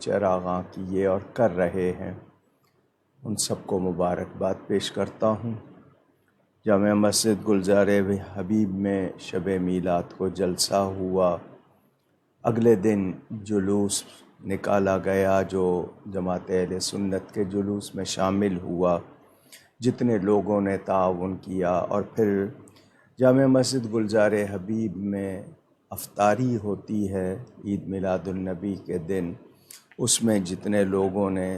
چراغاں کیے اور کر رہے ہیں، ان سب کو مبارکباد پیش کرتا ہوں۔ جامع مسجد گلزار حبیب میں شب میلاد کو جلسہ ہوا۔ اگلے دن جلوس نکالا گیا جو جماعت اہل سنت کے جلوس میں شامل ہوا، جتنے لوگوں نے تعاون کیا، اور پھر جامع مسجد گلزار حبیب میں افطاری ہوتی ہے عید میلاد النبی کے دن، اس میں جتنے لوگوں نے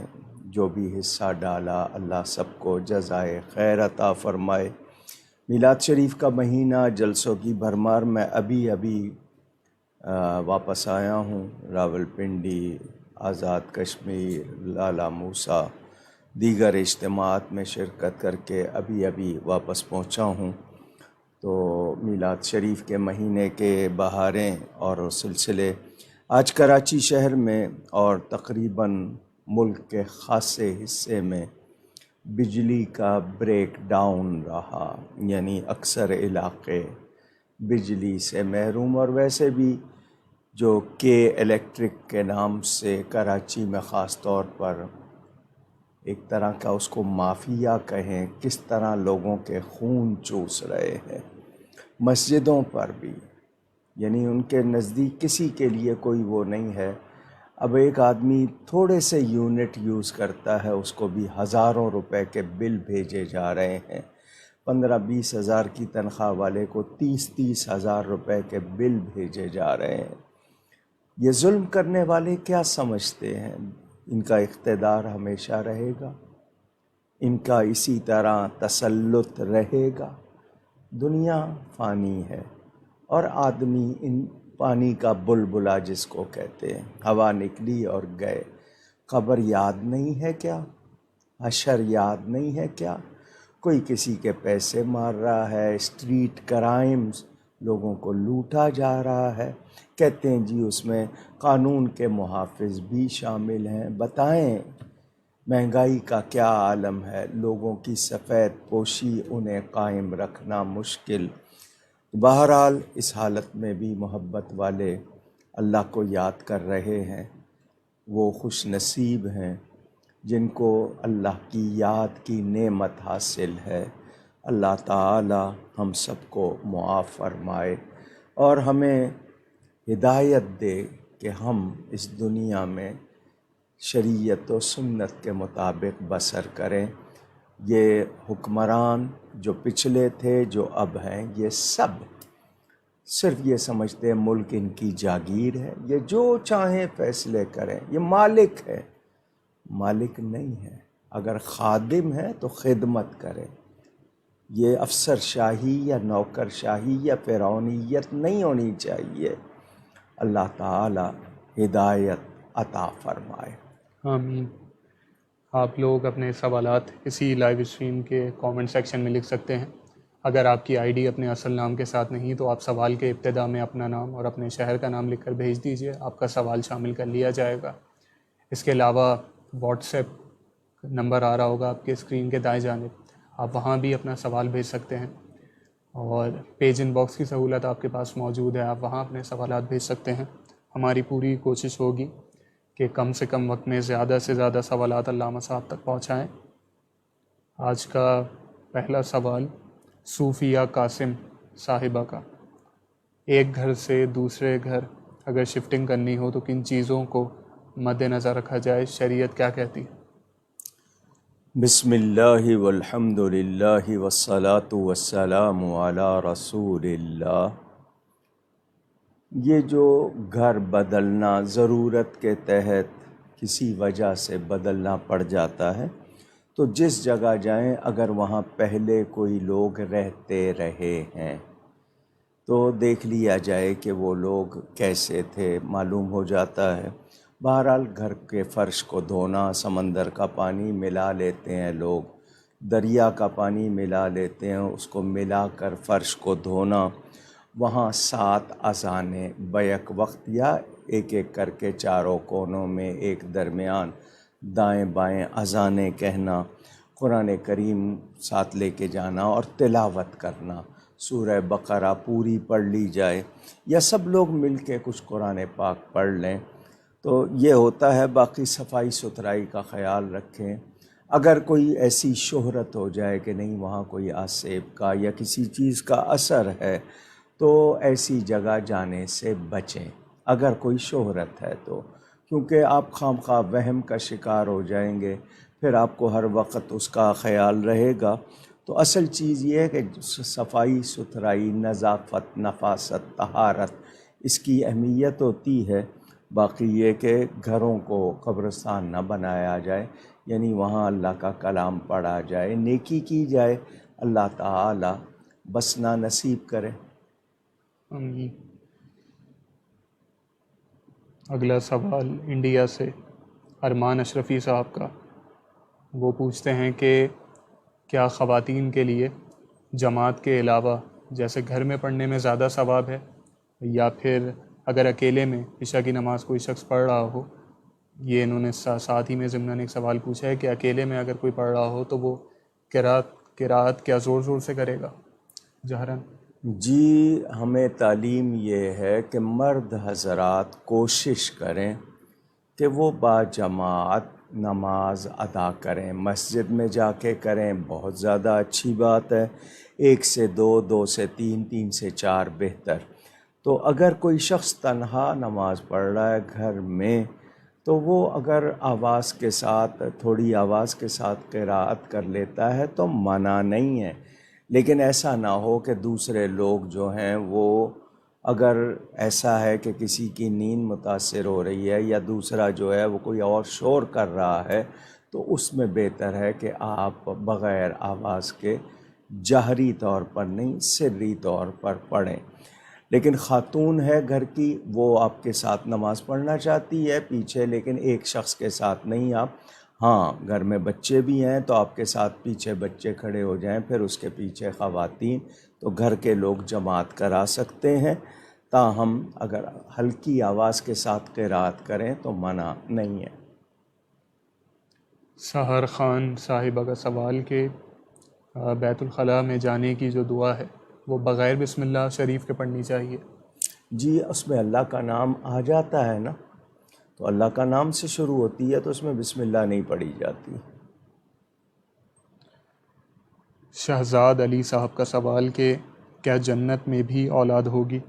جو بھی حصہ ڈالا، اللہ سب کو جزائے خیر عطا فرمائے۔ میلاد شریف کا مہینہ، جلسوں کی بھرمار میں ابھی واپس آیا ہوں۔ راولپنڈی، آزاد کشمیر، لالہ موسیٰ، دیگر اجتماعات میں شرکت کر کے ابھی واپس پہنچا ہوں۔ تو میلاد شریف کے مہینے کے بہاریں اور سلسلے آج کراچی شہر میں اور تقریباً ملک کے خاصے حصے میں بجلی کا بریک ڈاؤن رہا، یعنی اکثر علاقے بجلی سے محروم، اور ویسے بھی جو کے الیکٹرک کے نام سے کراچی میں خاص طور پر ایک طرح کا اس کو مافیا کہیں، کس طرح لوگوں کے خون چوس رہے ہیں مسجدوں پر بھی، یعنی ان کے نزدیک کسی کے لیے کوئی وہ نہیں ہے۔ اب ایک آدمی تھوڑے سے یونٹ یوز کرتا ہے، اس کو بھی ہزاروں روپے کے بل بھیجے جا رہے ہیں۔ 15-20 ہزار کی تنخواہ والے کو 30 ہزار روپے کے بل بھیجے جا رہے ہیں۔ یہ ظلم کرنے والے کیا سمجھتے ہیں ان کا اقتدار ہمیشہ رہے گا، ان کا اسی طرح تسلط رہے گا؟ دنیا فانی ہے اور آدمی ان پانی کا بلبلا جس کو کہتے ہیں، ہوا نکلی اور گئے۔ قبر یاد نہیں ہے کیا؟ حشر یاد نہیں ہے کیا؟ کوئی کسی کے پیسے مار رہا ہے، اسٹریٹ کرائمز، لوگوں کو لوٹا جا رہا ہے، کہتے ہیں جی اس میں قانون کے محافظ بھی شامل ہیں۔ بتائیں مہنگائی کا کیا عالم ہے، لوگوں کی سفید پوشی انہیں قائم رکھنا مشکل۔ بہرحال اس حالت میں بھی محبت والے اللہ کو یاد کر رہے ہیں، وہ خوش نصیب ہیں جن کو اللہ کی یاد کی نعمت حاصل ہے۔ اللہ تعالی ہم سب کو معاف فرمائے اور ہمیں ہدایت دے کہ ہم اس دنیا میں شریعت و سنت کے مطابق بسر کریں۔ یہ حکمران جو پچھلے تھے، جو اب ہیں، یہ سب صرف یہ سمجھتے ہیں ملک ان کی جاگیر ہے، یہ جو چاہیں فیصلے کریں، یہ مالک ہے۔ مالک نہیں ہے، اگر خادم ہے تو خدمت کرے۔ یہ افسر شاہی یا نوکر شاہی یا فرعونیت نہیں ہونی چاہیے۔ اللہ تعالی ہدایت عطا فرمائے۔ آمین۔ آپ لوگ اپنے سوالات اسی لائیو اسٹریم کے کامنٹ سیکشن میں لکھ سکتے ہیں۔ اگر آپ کی آئی ڈی اپنے اصل نام کے ساتھ نہیں تو آپ سوال کے ابتدا میں اپنا نام اور اپنے شہر کا نام لکھ کر بھیج دیجئے، آپ کا سوال شامل کر لیا جائے گا۔ اس کے علاوہ واٹس ایپ نمبر آ رہا ہوگا آپ کے اسکرین کے دائیں جانب، آپ وہاں بھی اپنا سوال بھیج سکتے ہیں، اور پیج ان باکس کی سہولت آپ کے پاس موجود ہے، آپ وہاں اپنے سوالات بھیج سکتے ہیں۔ ہماری پوری کوشش ہوگی کہ کم سے کم وقت میں زیادہ سے زیادہ سوالات علامہ صاحب تک پہنچائیں۔ آج کا پہلا سوال صوفیہ قاسم صاحبہ کا: ایک گھر سے دوسرے گھر اگر شفٹنگ کرنی ہو تو کن چیزوں کو مد نظر رکھا جائے، شریعت کیا کہتی ہے؟ بسم اللہ والحمد للہ والصلاة والسلام علی رسول اللہ۔ یہ جو گھر بدلنا ضرورت کے تحت کسی وجہ سے بدلنا پڑ جاتا ہے، تو جس جگہ جائیں اگر وہاں پہلے کوئی لوگ رہتے رہے ہیں تو دیکھ لیا جائے کہ وہ لوگ کیسے تھے، معلوم ہو جاتا ہے۔ بہرحال گھر کے فرش کو دھونا، سمندر کا پانی ملا لیتے ہیں لوگ، دریا کا پانی ملا لیتے ہیں، اس کو ملا کر فرش کو دھونا، وہاں 7 اذانیں بیک وقت یا ایک ایک کر کے چاروں کونوں میں ایک درمیان دائیں بائیں اذانیں کہنا، قرآن کریم ساتھ لے کے جانا اور تلاوت کرنا، سورہ بقرہ پوری پڑھ لی جائے یا سب لوگ مل کے کچھ قرآن پاک پڑھ لیں۔ تو یہ ہوتا ہے. باقی صفائی ستھرائی کا خیال رکھیں. اگر کوئی ایسی شہرت ہو جائے کہ نہیں وہاں کوئی آسیب کا یا کسی چیز کا اثر ہے تو ایسی جگہ جانے سے بچیں اگر کوئی شہرت ہے تو، کیونکہ آپ خام خواہ وہم کا شکار ہو جائیں گے، پھر آپ کو ہر وقت اس کا خیال رہے گا. تو اصل چیز یہ ہے کہ صفائی ستھرائی، نظافت، نفاست، طہارت، اس کی اہمیت ہوتی ہے. باقی یہ کہ گھروں کو قبرستان نہ بنایا جائے، یعنی وہاں اللہ کا کلام پڑھا جائے، نیکی کی جائے. اللہ تعالی بسنا نصیب کرے. آمین. اگلا سوال انڈیا سے ارمان اشرفی صاحب کا. وہ پوچھتے ہیں کہ کیا خواتین کے لیے جماعت کے علاوہ جیسے گھر میں پڑھنے میں زیادہ ثواب ہے، یا پھر اگر اکیلے میں عشاء کی نماز کوئی شخص پڑھ رہا ہو. یہ انہوں نے ساتھ ہی میں ضمن ایک سوال پوچھا ہے کہ اکیلے میں اگر کوئی پڑھ رہا ہو تو وہ قرات کیا زور زور سے کرے گا جہراً؟ جی، ہمیں تعلیم یہ ہے کہ مرد حضرات کوشش کریں کہ وہ باجماعت نماز ادا کریں. مسجد میں جا کے کریں، بہت زیادہ اچھی بات ہے. 1 سے 2، 2 سے 3، 3 سے 4 بہتر. تو اگر کوئی شخص تنہا نماز پڑھ رہا ہے گھر میں تو وہ اگر آواز کے ساتھ، تھوڑی آواز کے ساتھ قرات کر لیتا ہے تو منع نہیں ہے. لیکن ایسا نہ ہو کہ دوسرے لوگ جو ہیں وہ، اگر ایسا ہے کہ کسی کی نیند متاثر ہو رہی ہے یا دوسرا جو ہے وہ کوئی اور شور کر رہا ہے تو اس میں بہتر ہے کہ آپ بغیر آواز کے جہری طور پر نہیں، سری طور پر پڑھیں. لیکن خاتون ہے گھر کی، وہ آپ کے ساتھ نماز پڑھنا چاہتی ہے پیچھے، لیکن ایک شخص کے ساتھ نہیں. آپ ہاں گھر میں بچے بھی ہیں تو آپ کے ساتھ پیچھے بچے کھڑے ہو جائیں، پھر اس کے پیچھے خواتین، تو گھر کے لوگ جماعت کرا سکتے ہیں. تاہم اگر ہلکی آواز کے ساتھ قرات کریں تو منع نہیں ہے. سحر خان صاحبہ کا سوال کہ بیت الخلاء میں جانے کی جو دعا ہے وہ بغیر بسم اللہ شریف کے پڑھنی چاہیے؟ جی، اس میں اللہ کا نام آ جاتا ہے نا، تو اللہ کا نام سے شروع ہوتی ہے تو اس میں بسم اللہ نہیں پڑھی جاتی. شہزاد علی صاحب کا سوال کہ کیا جنت میں بھی اولاد ہوگی؟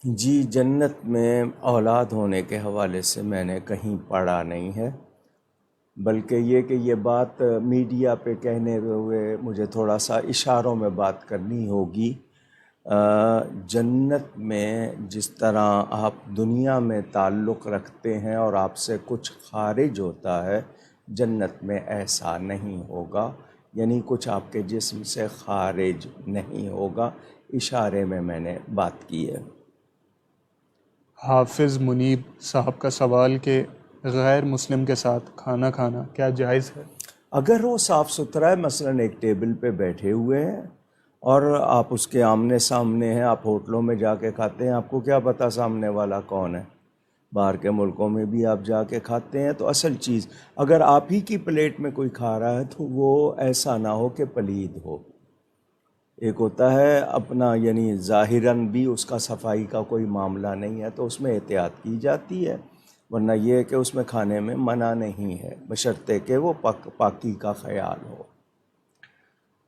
جی، جنت میں اولاد ہونے کے حوالے سے میں نے کہیں پڑھا نہیں ہے، بلکہ یہ کہ یہ بات میڈیا پہ کہنے ہوئے مجھے تھوڑا سا اشاروں میں بات کرنی ہوگی. جنت میں جس طرح آپ دنیا میں تعلق رکھتے ہیں اور آپ سے کچھ خارج ہوتا ہے، جنت میں ایسا نہیں ہوگا، یعنی کچھ آپ کے جسم سے خارج نہیں ہوگا. اشارے میں نے بات کی ہے. حافظ منیب صاحب کا سوال کہ غیر مسلم کے ساتھ کھانا کھانا کیا جائز ہے؟ اگر وہ صاف ستھرا ہے، مثلاً ایک ٹیبل پہ بیٹھے ہوئے ہیں اور آپ اس کے آمنے سامنے ہیں، آپ ہوٹلوں میں جا کے کھاتے ہیں، آپ کو کیا پتہ سامنے والا کون ہے؟ باہر کے ملکوں میں بھی آپ جا کے کھاتے ہیں. تو اصل چیز اگر آپ ہی کی پلیٹ میں کوئی کھا رہا ہے تو وہ ایسا نہ ہو کہ پلید ہو. ایک ہوتا ہے اپنا، یعنی ظاہراً بھی اس کا صفائی کا کوئی معاملہ نہیں ہے تو اس میں احتیاط کی جاتی ہے، ورنہ یہ ہے کہ اس میں کھانے میں منع نہیں ہے، بشرطے کہ وہ پاکی کا خیال ہو.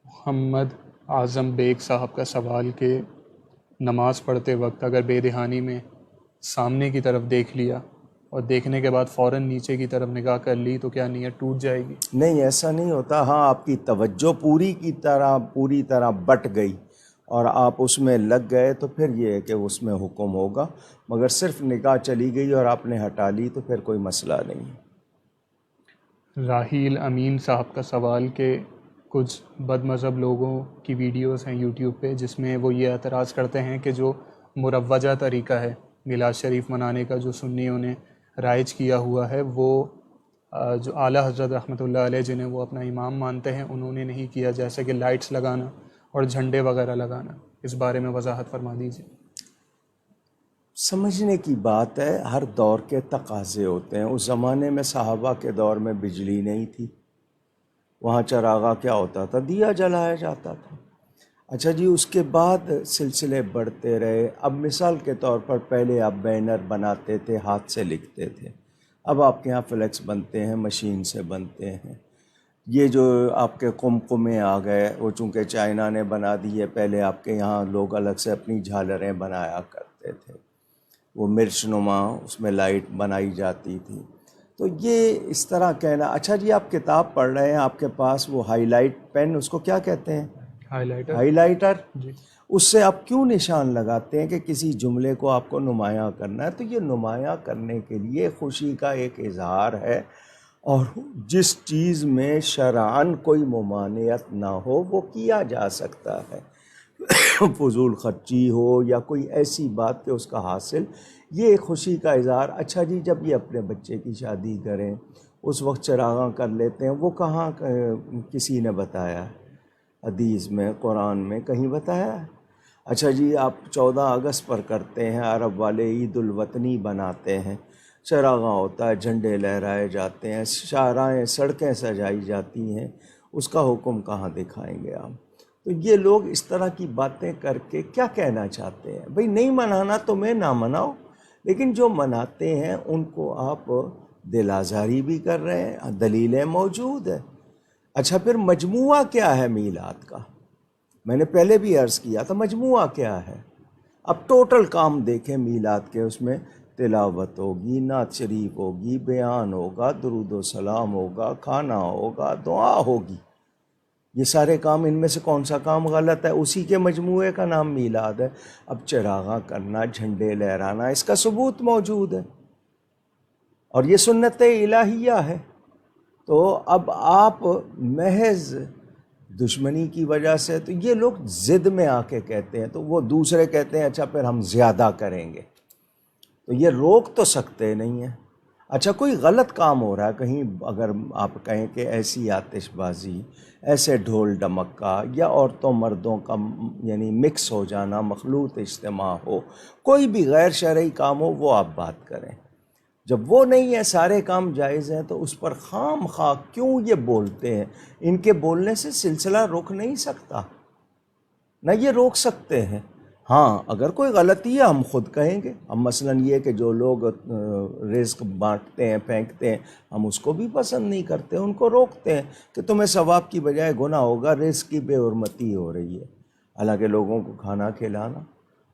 محمد اعظم بیگ صاحب کا سوال کہ نماز پڑھتے وقت اگر بے دہانی میں سامنے کی طرف دیکھ لیا اور دیکھنے کے بعد فوراً نیچے کی طرف نگاہ کر لی تو کیا نیت ٹوٹ جائے گی؟ نہیں، ایسا نہیں ہوتا. ہاں، آپ کی توجہ پوری طرح بٹ گئی اور آپ اس میں لگ گئے تو پھر یہ ہے کہ اس میں حکم ہوگا، مگر صرف نگاہ چلی گئی اور آپ نے ہٹا لی تو پھر کوئی مسئلہ نہیں. راحیل امین صاحب کا سوال کہ کچھ بد مذہب لوگوں کی ویڈیوز ہیں یوٹیوب پہ جس میں وہ یہ اعتراض کرتے ہیں کہ جو مروجہ طریقہ ہے میلاد شریف منانے کا، جو سنیوں نے رائج کیا ہوا ہے، وہ جو اعلیٰ حضرت رحمۃ اللہ علیہ جنہیں وہ اپنا امام مانتے ہیں انہوں نے نہیں کیا، جیسے کہ لائٹس لگانا اور جھنڈے وغیرہ لگانا. اس بارے میں وضاحت فرما دیجیے. سمجھنے کی بات ہے، ہر دور کے تقاضے ہوتے ہیں. اس زمانے میں صحابہ کے دور میں بجلی نہیں تھی، وہاں چراغاں کیا ہوتا تھا؟ دیا جلایا جاتا تھا. اچھا جی، اس کے بعد سلسلے بڑھتے رہے. اب مثال کے طور پر پہلے آپ بینر بناتے تھے، ہاتھ سے لکھتے تھے. اب آپ کے یہاں فلیکس بنتے ہیں، مشین سے بنتے ہیں. یہ جو آپ کے قمقمے آ گئے، وہ چونکہ چائنا نے بنا دی ہے. پہلے آپ کے یہاں لوگ الگ سے اپنی جھالریں بنایا کرتے تھے، وہ مرچ نما، اس میں لائٹ بنائی جاتی تھی. تو یہ اس طرح کہنا. اچھا جی، آپ کتاب پڑھ رہے ہیں، آپ کے پاس وہ ہائی لائٹ پین، اس کو کیا کہتے ہیں؟ High lighter. جی. اس سے آپ کیوں نشان لگاتے ہیں کہ کسی جملے کو آپ کو نمایاں کرنا ہے؟ تو یہ نمایاں کرنے کے لیے خوشی کا ایک اظہار ہے، اور جس چیز میں شرعاً کوئی ممانعت نہ ہو وہ کیا جا سکتا ہے. فضول خرچی ہو یا کوئی ایسی بات کہ اس کا حاصل یہ ایک خوشی کا اظہار. اچھا جی، جب یہ اپنے بچے کی شادی کریں اس وقت چراغاں کر لیتے ہیں، وہ کہاں کسی نے بتایا؟ حدیث میں، قرآن میں کہیں بتایا ہے؟ اچھا جی، آپ 14 اگست پر کرتے ہیں، عرب والے عید الوطنی بناتے ہیں، چراغاں ہوتا ہے، جھنڈے لہرائے جاتے ہیں، شاہراہیں سڑکیں سجائی جاتی ہیں. اس کا حکم کہاں دکھائیں گے آپ؟ تو یہ لوگ اس طرح کی باتیں کر کے کیا کہنا چاہتے ہیں؟ بھئی نہیں منانا تو میں نہ مناؤ، لیکن جو مناتے ہیں ان کو آپ دل آزاری بھی کر رہے ہیں، دلیلیں موجود ہیں. اچھا، پھر مجموعہ کیا ہے میلاد کا؟ میں نے پہلے بھی عرض کیا تھا مجموعہ کیا ہے. اب ٹوٹل کام دیکھیں میلاد کے، اس میں تلاوت ہوگی، نعت شریف ہوگی، بیان ہوگا، درود و سلام ہوگا، کھانا ہوگا، دعا ہوگی. یہ سارے کام، ان میں سے کون سا کام غلط ہے؟ اسی کے مجموعے کا نام میلاد ہے. اب چراغاں کرنا، جھنڈے لہرانا، اس کا ثبوت موجود ہے، اور یہ سنت الہیہ ہے. تو اب آپ محض دشمنی کی وجہ سے، تو یہ لوگ ضد میں آ کے کہتے ہیں، تو وہ دوسرے کہتے ہیں اچھا پھر ہم زیادہ کریں گے. تو یہ روک تو سکتے نہیں ہیں. اچھا، کوئی غلط کام ہو رہا ہے کہیں، اگر آپ کہیں کہ ایسی آتش بازی، ایسے ڈھول ڈمکا، یا عورتوں مردوں کا یعنی مکس ہو جانا، مخلوط اجتماع ہو، کوئی بھی غیر شرعی کام ہو، وہ آپ بات کریں. جب وہ نہیں ہے، سارے کام جائز ہیں، تو اس پر خام خواہ کیوں یہ بولتے ہیں؟ ان کے بولنے سے سلسلہ رک نہیں سکتا، نہ یہ روک سکتے ہیں. ہاں، اگر کوئی غلطی ہے ہم خود کہیں گے. ہم مثلاً یہ کہ جو لوگ رزق بانٹتے ہیں، پھینکتے ہیں، ہم اس کو بھی پسند نہیں کرتے، ان کو روکتے ہیں کہ تمہیں ثواب کی بجائے گناہ ہوگا، رزق کی بے حرمتی ہو رہی ہے. حالانکہ لوگوں کو کھانا کھلانا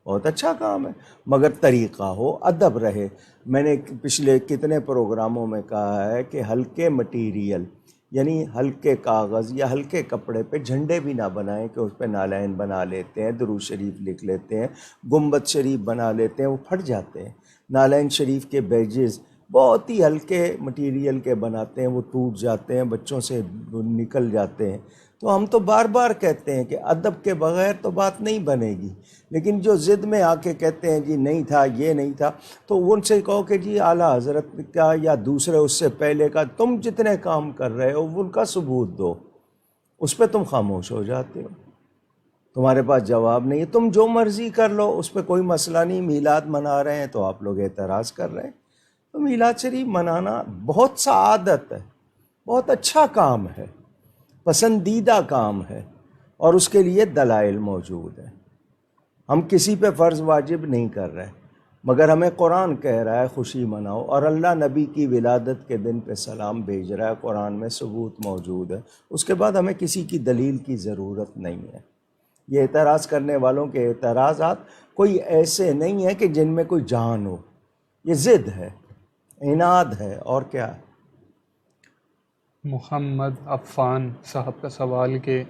بہت اچھا کام ہے، مگر طریقہ ہو، ادب رہے. میں نے پچھلے کتنے پروگراموں میں کہا ہے کہ ہلکے مٹیریل، یعنی ہلکے کاغذ یا ہلکے کپڑے پہ جھنڈے بھی نہ بنائیں کہ اس پہ نالین بنا لیتے ہیں، درود شریف لکھ لیتے ہیں، گنبد شریف بنا لیتے ہیں، وہ پھٹ جاتے ہیں. نالین شریف کے بیجز بہت ہی ہلکے مٹیریل کے بناتے ہیں، وہ ٹوٹ جاتے ہیں، بچوں سے نکل جاتے ہیں. تو ہم تو بار بار کہتے ہیں کہ ادب کے بغیر تو بات نہیں بنے گی. لیکن جو ضد میں آ کے کہتے ہیں جی نہیں تھا، یہ نہیں تھا، تو ان سے کہو کہ جی اعلیٰ حضرت کا یا دوسرے اس سے پہلے کا تم جتنے کام کر رہے ہو ان کا ثبوت دو. اس پہ تم خاموش ہو جاتے ہو، تمہارے پاس جواب نہیں ہے. تم جو مرضی کر لو، اس پہ کوئی مسئلہ نہیں. میلاد منا رہے ہیں تو آپ لوگ اعتراض کر رہے ہیں. تو میلاد شریف منانا بہت سعادت ہے، بہت اچھا کام ہے، پسندیدہ کام ہے، اور اس کے لیے دلائل موجود ہیں. ہم کسی پہ فرض واجب نہیں کر رہے، مگر ہمیں قرآن کہہ رہا ہے خوشی مناؤ، اور اللہ نبی کی ولادت کے دن پہ سلام بھیج رہا ہے، قرآن میں ثبوت موجود ہے. اس کے بعد ہمیں کسی کی دلیل کی ضرورت نہیں ہے. یہ اعتراض کرنے والوں کے اعتراضات کوئی ایسے نہیں ہیں کہ جن میں کوئی جان ہو. یہ ضد ہے، عناد ہے، اور کیا ہے. محمد عفان صاحب کا سوال کہ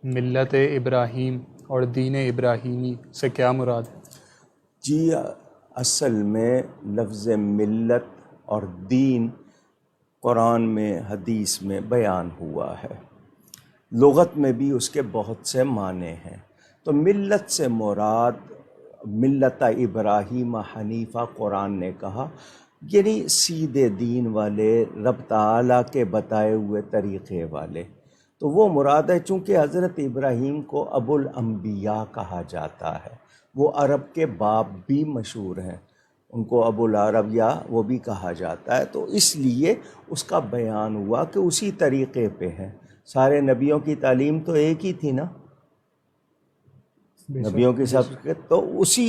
ملت ابراہیم اور دین ابراہیمی سے کیا مراد ہے؟ جی، اصل میں لفظ ملت اور دین قرآن میں، حدیث میں بیان ہوا ہے. لغت میں بھی اس کے بہت سے معنی ہیں. تو ملت سے مراد ملت ابراہیم حنیفہ قرآن نے کہا، یعنی سیدھے دین والے، رب تعالیٰ کے بتائے ہوئے طریقے والے. تو وہ مراد ہے. چونکہ حضرت ابراہیم کو ابو الانبیاء کہا جاتا ہے، وہ عرب کے باپ بھی مشہور ہیں، ان کو ابو العرب یا وہ بھی کہا جاتا ہے. تو اس لیے اس کا بیان ہوا کہ اسی طریقے پہ ہے. سارے نبیوں کی تعلیم تو ایک ہی تھی نا. نبیوں کی سبقت تو اس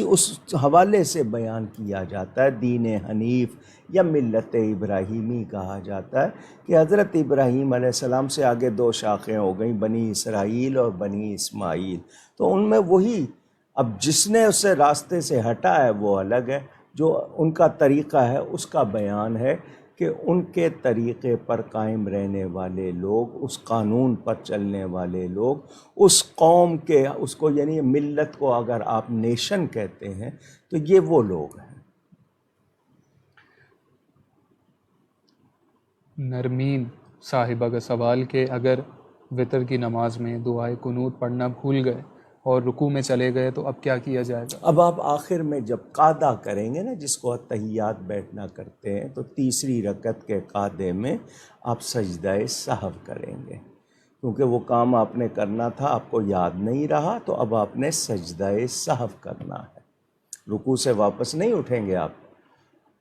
حوالے سے بیان کیا جاتا ہے. دین حنیف یا ملت ابراہیمی کہا جاتا ہے کہ حضرت ابراہیم علیہ السلام سے آگے 2 شاخیں ہو گئیں، بنی اسرائیل اور بنی اسماعیل. تو ان میں وہی، اب جس نے اسے راستے سے ہٹا ہے وہ الگ ہے، جو ان کا طریقہ ہے اس کا بیان ہے کہ ان کے طریقے پر قائم رہنے والے لوگ، اس قانون پر چلنے والے لوگ، اس قوم کے، اس کو یعنی ملت کو اگر آپ نیشن کہتے ہیں تو یہ وہ لوگ ہیں. نرمین صاحبہ کا سوال کہ اگر وطر کی نماز میں دعائے قنوت پڑھنا بھول گئے اور رکوع میں چلے گئے تو اب کیا کیا جائے گا؟ اب آپ آخر میں جب قعدہ کریں گے نا، جس کو تحیات بیٹھنا کرتے ہیں، تو تیسری رکعت کے قعدے میں آپ سجدہ سہو کریں گے، کیونکہ وہ کام آپ نے کرنا تھا، آپ کو یاد نہیں رہا، تو اب آپ نے سجدہ سہو کرنا ہے. رکوع سے واپس نہیں اٹھیں گے آپ،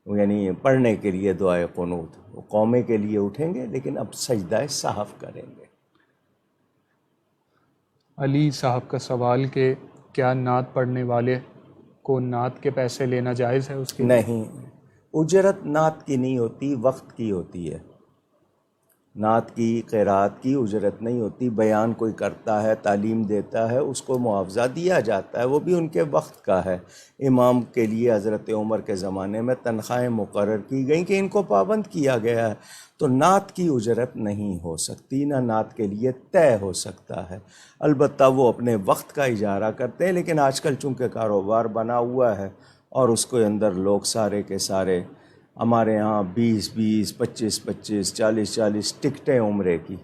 یعنی پڑھنے کے لیے دعائے قنوت، وہ قومے کے لیے اٹھیں گے، لیکن اب سجدہ سہو کریں گے. علی صاحب کا سوال کہ کیا نعت پڑھنے والے کو نعت کے پیسے لینا جائز ہے اس کے لیے؟ نہیں، اجرت نعت کی نہیں ہوتی، وقت کی ہوتی ہے. نعت کی، قرات کی اجرت نہیں ہوتی. بیان کوئی کرتا ہے، تعلیم دیتا ہے، اس کو معاوضہ دیا جاتا ہے، وہ بھی ان کے وقت کا ہے. امام کے لیے حضرت عمر کے زمانے میں تنخواہیں مقرر کی گئیں کہ ان کو پابند کیا گیا ہے. تو نعت کی اجرت نہیں ہو سکتی، نہ نعت کے لیے طے ہو سکتا ہے. البتہ وہ اپنے وقت کا اجارہ کرتے ہیں، لیکن آج کل چونکہ کاروبار بنا ہوا ہے اور اس کے اندر لوگ سارے کے سارے، ہمارے ہاں 20 25 40 ٹکٹیں عمرے کی،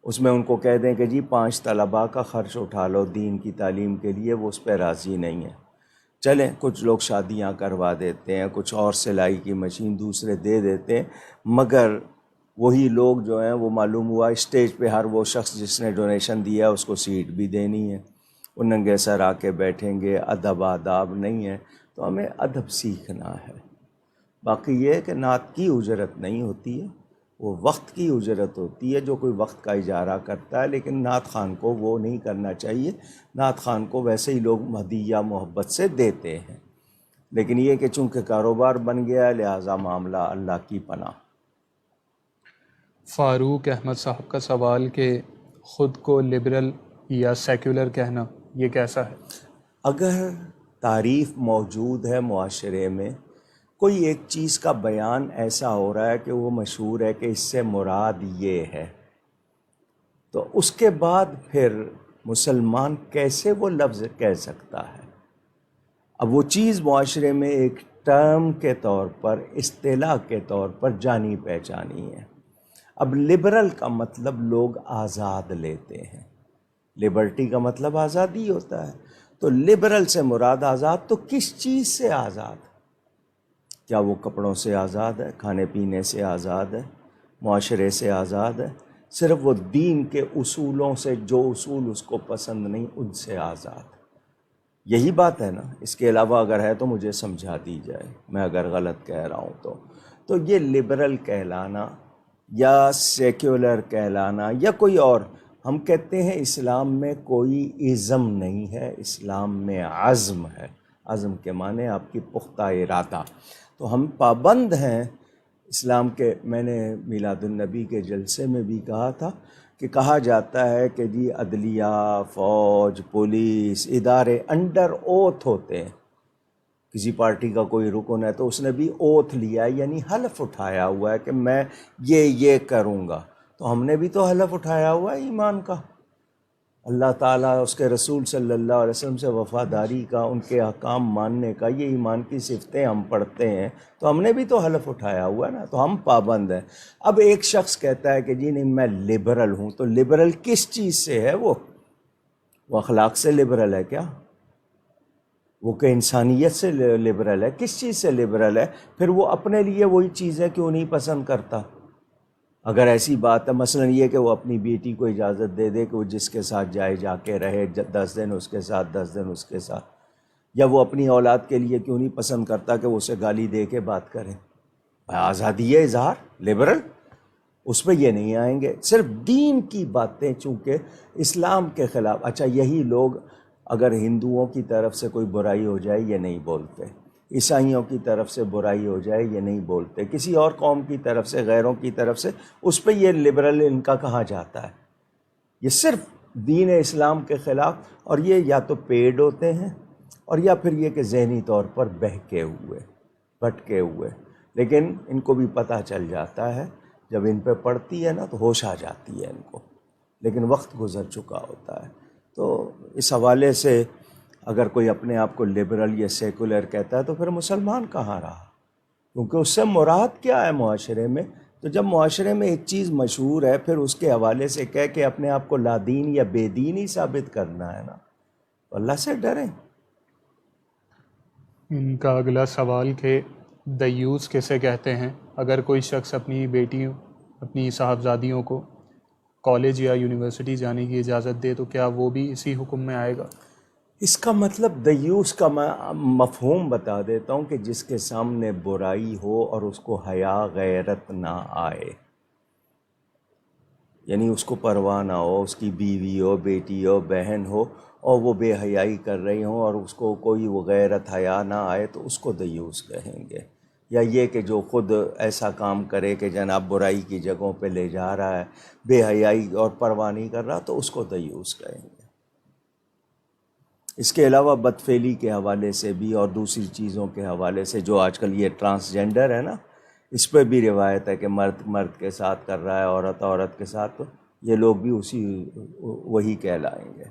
اس میں ان کو کہہ دیں کہ جی 5 طلباء کا خرچ اٹھا لو دین کی تعلیم کے لیے، وہ اس پہ راضی نہیں ہے. چلیں، کچھ لوگ شادیاں کروا دیتے ہیں، کچھ اور سلائی کی مشین دوسرے دے دیتے ہیں، مگر وہی لوگ جو ہیں وہ معلوم ہوا اسٹیج پہ ہر وہ شخص جس نے ڈونیشن دیا اس کو سیٹ بھی دینی ہے، وہ ننگے سر آ کے بیٹھیں گے. ادب آداب نہیں ہے، تو ہمیں ادب سیکھنا ہے. باقی یہ ہے کہ نعت کی اجرت نہیں ہوتی ہے، وہ وقت کی اجرت ہوتی ہے. جو کوئی وقت کا اجارہ کرتا ہے، لیکن نعت خان کو وہ نہیں کرنا چاہیے. نعت خان کو ویسے ہی لوگ ہدیہ محبت سے دیتے ہیں، لیکن یہ کہ چونکہ کاروبار بن گیا ہے لہٰذا معاملہ اللہ کی پناہ. فاروق احمد صاحب کا سوال کہ خود کو لبرل یا سیکولر کہنا یہ کیسا ہے؟ اگر تعریف موجود ہے معاشرے میں، کوئی ایک چیز کا بیان ایسا ہو رہا ہے کہ وہ مشہور ہے کہ اس سے مراد یہ ہے، تو اس کے بعد پھر مسلمان کیسے وہ لفظ کہہ سکتا ہے؟ اب وہ چیز معاشرے میں ایک ٹرم کے طور پر، اصطلاح کے طور پر جانی پہچانی ہے. اب لبرل کا مطلب لوگ آزاد لیتے ہیں، لبرٹی کا مطلب آزادی ہوتا ہے. تو لبرل سے مراد آزاد تو کس چیز سے آزاد؟ کیا وہ کپڑوں سے آزاد ہے، کھانے پینے سے آزاد ہے، معاشرے سے آزاد ہے؟ صرف وہ دین کے اصولوں سے، جو اصول اس کو پسند نہیں ان سے آزاد. یہی بات ہے نا. اس کے علاوہ اگر ہے تو مجھے سمجھا دی جائے، میں اگر غلط کہہ رہا ہوں تو یہ لبرل کہلانا یا سیکولر کہلانا یا کوئی اور، ہم کہتے ہیں اسلام میں کوئی ازم نہیں ہے، اسلام میں عزم ہے. عزم کے معنی آپ کی پختہ ارادہ. تو ہم پابند ہیں اسلام کے. میں نے میلاد النبی کے جلسے میں بھی کہا تھا کہ کہا جاتا ہے کہ جی عدلیہ، فوج، پولیس، ادارے انڈر اوتھ ہوتے ہیں. کسی پارٹی کا کوئی رکن ہے تو اس نے بھی اوتھ لیا ہے، یعنی حلف اٹھایا ہوا ہے کہ میں یہ کروں گا. تو ہم نے بھی تو حلف اٹھایا ہوا ہے ایمان کا، اللہ تعالیٰ اس کے رسول صلی اللہ علیہ وسلم سے وفاداری کا، ان کے احکام ماننے کا. یہ ایمان کی صفتیں ہم پڑھتے ہیں، تو ہم نے بھی تو حلف اٹھایا ہوا ہے نا. تو ہم پابند ہیں. اب ایک شخص کہتا ہے کہ جی نہیں میں لبرل ہوں، تو لبرل کس چیز سے ہے؟ وہ اخلاق سے لبرل ہے کیا؟ وہ کہ انسانیت سے لبرل ہے؟ کس چیز سے لبرل ہے؟ پھر وہ اپنے لیے وہی چیزیں کیوں نہیں پسند کرتا؟ اگر ایسی بات ہے، مثلا یہ کہ وہ اپنی بیٹی کو اجازت دے دے کہ وہ جس کے ساتھ جائے جا کے رہے 10 دن اس کے ساتھ، 10 دن اس کے ساتھ، یا وہ اپنی اولاد کے لیے کیوں نہیں پسند کرتا کہ وہ اسے گالی دے کے بات کرے؟ آزادی ہے اظہار، لبرل اس پہ یہ نہیں آئیں گے. صرف دین کی باتیں چونکہ اسلام کے خلاف. اچھا، یہی لوگ اگر ہندوؤں کی طرف سے کوئی برائی ہو جائے یہ نہیں بولتے، عیسائیوں کی طرف سے برائی ہو جائے یہ نہیں بولتے، کسی اور قوم کی طرف سے، غیروں کی طرف سے، اس پہ یہ لبرل ان کا کہا جاتا ہے۔ یہ صرف دین اسلام کے خلاف، اور یہ یا تو پیڈ ہوتے ہیں اور یا پھر یہ کہ ذہنی طور پر بہکے ہوئے، بھٹکے ہوئے، لیکن ان کو بھی پتہ چل جاتا ہے، جب ان پہ پڑتی ہے نا تو ہوش آ جاتی ہے ان کو، لیکن وقت گزر چکا ہوتا ہے۔ تو اس حوالے سے اگر کوئی اپنے آپ کو لبرل یا سیکولر کہتا ہے تو پھر مسلمان کہاں رہا؟ کیونکہ اس سے مراد کیا ہے معاشرے میں؟ تو جب معاشرے میں ایک چیز مشہور ہے پھر اس کے حوالے سے کہہ کے اپنے آپ کو لا دین یا بے دین ہی ثابت کرنا ہے نا، تو اللہ سے ڈریں۔ ان کا اگلا سوال کہ دیوس کیسے کہتے ہیں؟ اگر کوئی شخص اپنی بیٹیوں، اپنی صاحبزادیوں کو کالج یا یونیورسٹی جانے کی اجازت دے تو کیا وہ بھی اسی حکم میں آئے گا؟ اس کا مطلب دیوس کا میں مفہوم بتا دیتا ہوں کہ جس کے سامنے برائی ہو اور اس کو حیا غیرت نہ آئے، یعنی اس کو پرواہ نہ ہو، اس کی بیوی ہو، بیٹی ہو، بہن ہو، اور وہ بے حیائی کر رہی ہوں اور اس کو کوئی وہ غیرت حیا نہ آئے تو اس کو دیوس کہیں گے۔ یا یہ کہ جو خود ایسا کام کرے کہ جناب برائی کی جگہوں پہ لے جا رہا ہے، بے حیائی اور پرواہ نہیں کر رہا، تو اس کو دیوس کہیں گے۔ اس کے علاوہ بدفعلی کے حوالے سے بھی اور دوسری چیزوں کے حوالے سے، جو آج کل یہ ٹرانسجنڈر ہے نا، اس پہ بھی روایت ہے کہ مرد مرد کے ساتھ کر رہا ہے، عورت عورت کے ساتھ، تو یہ لوگ بھی وہی کہلائیں گے۔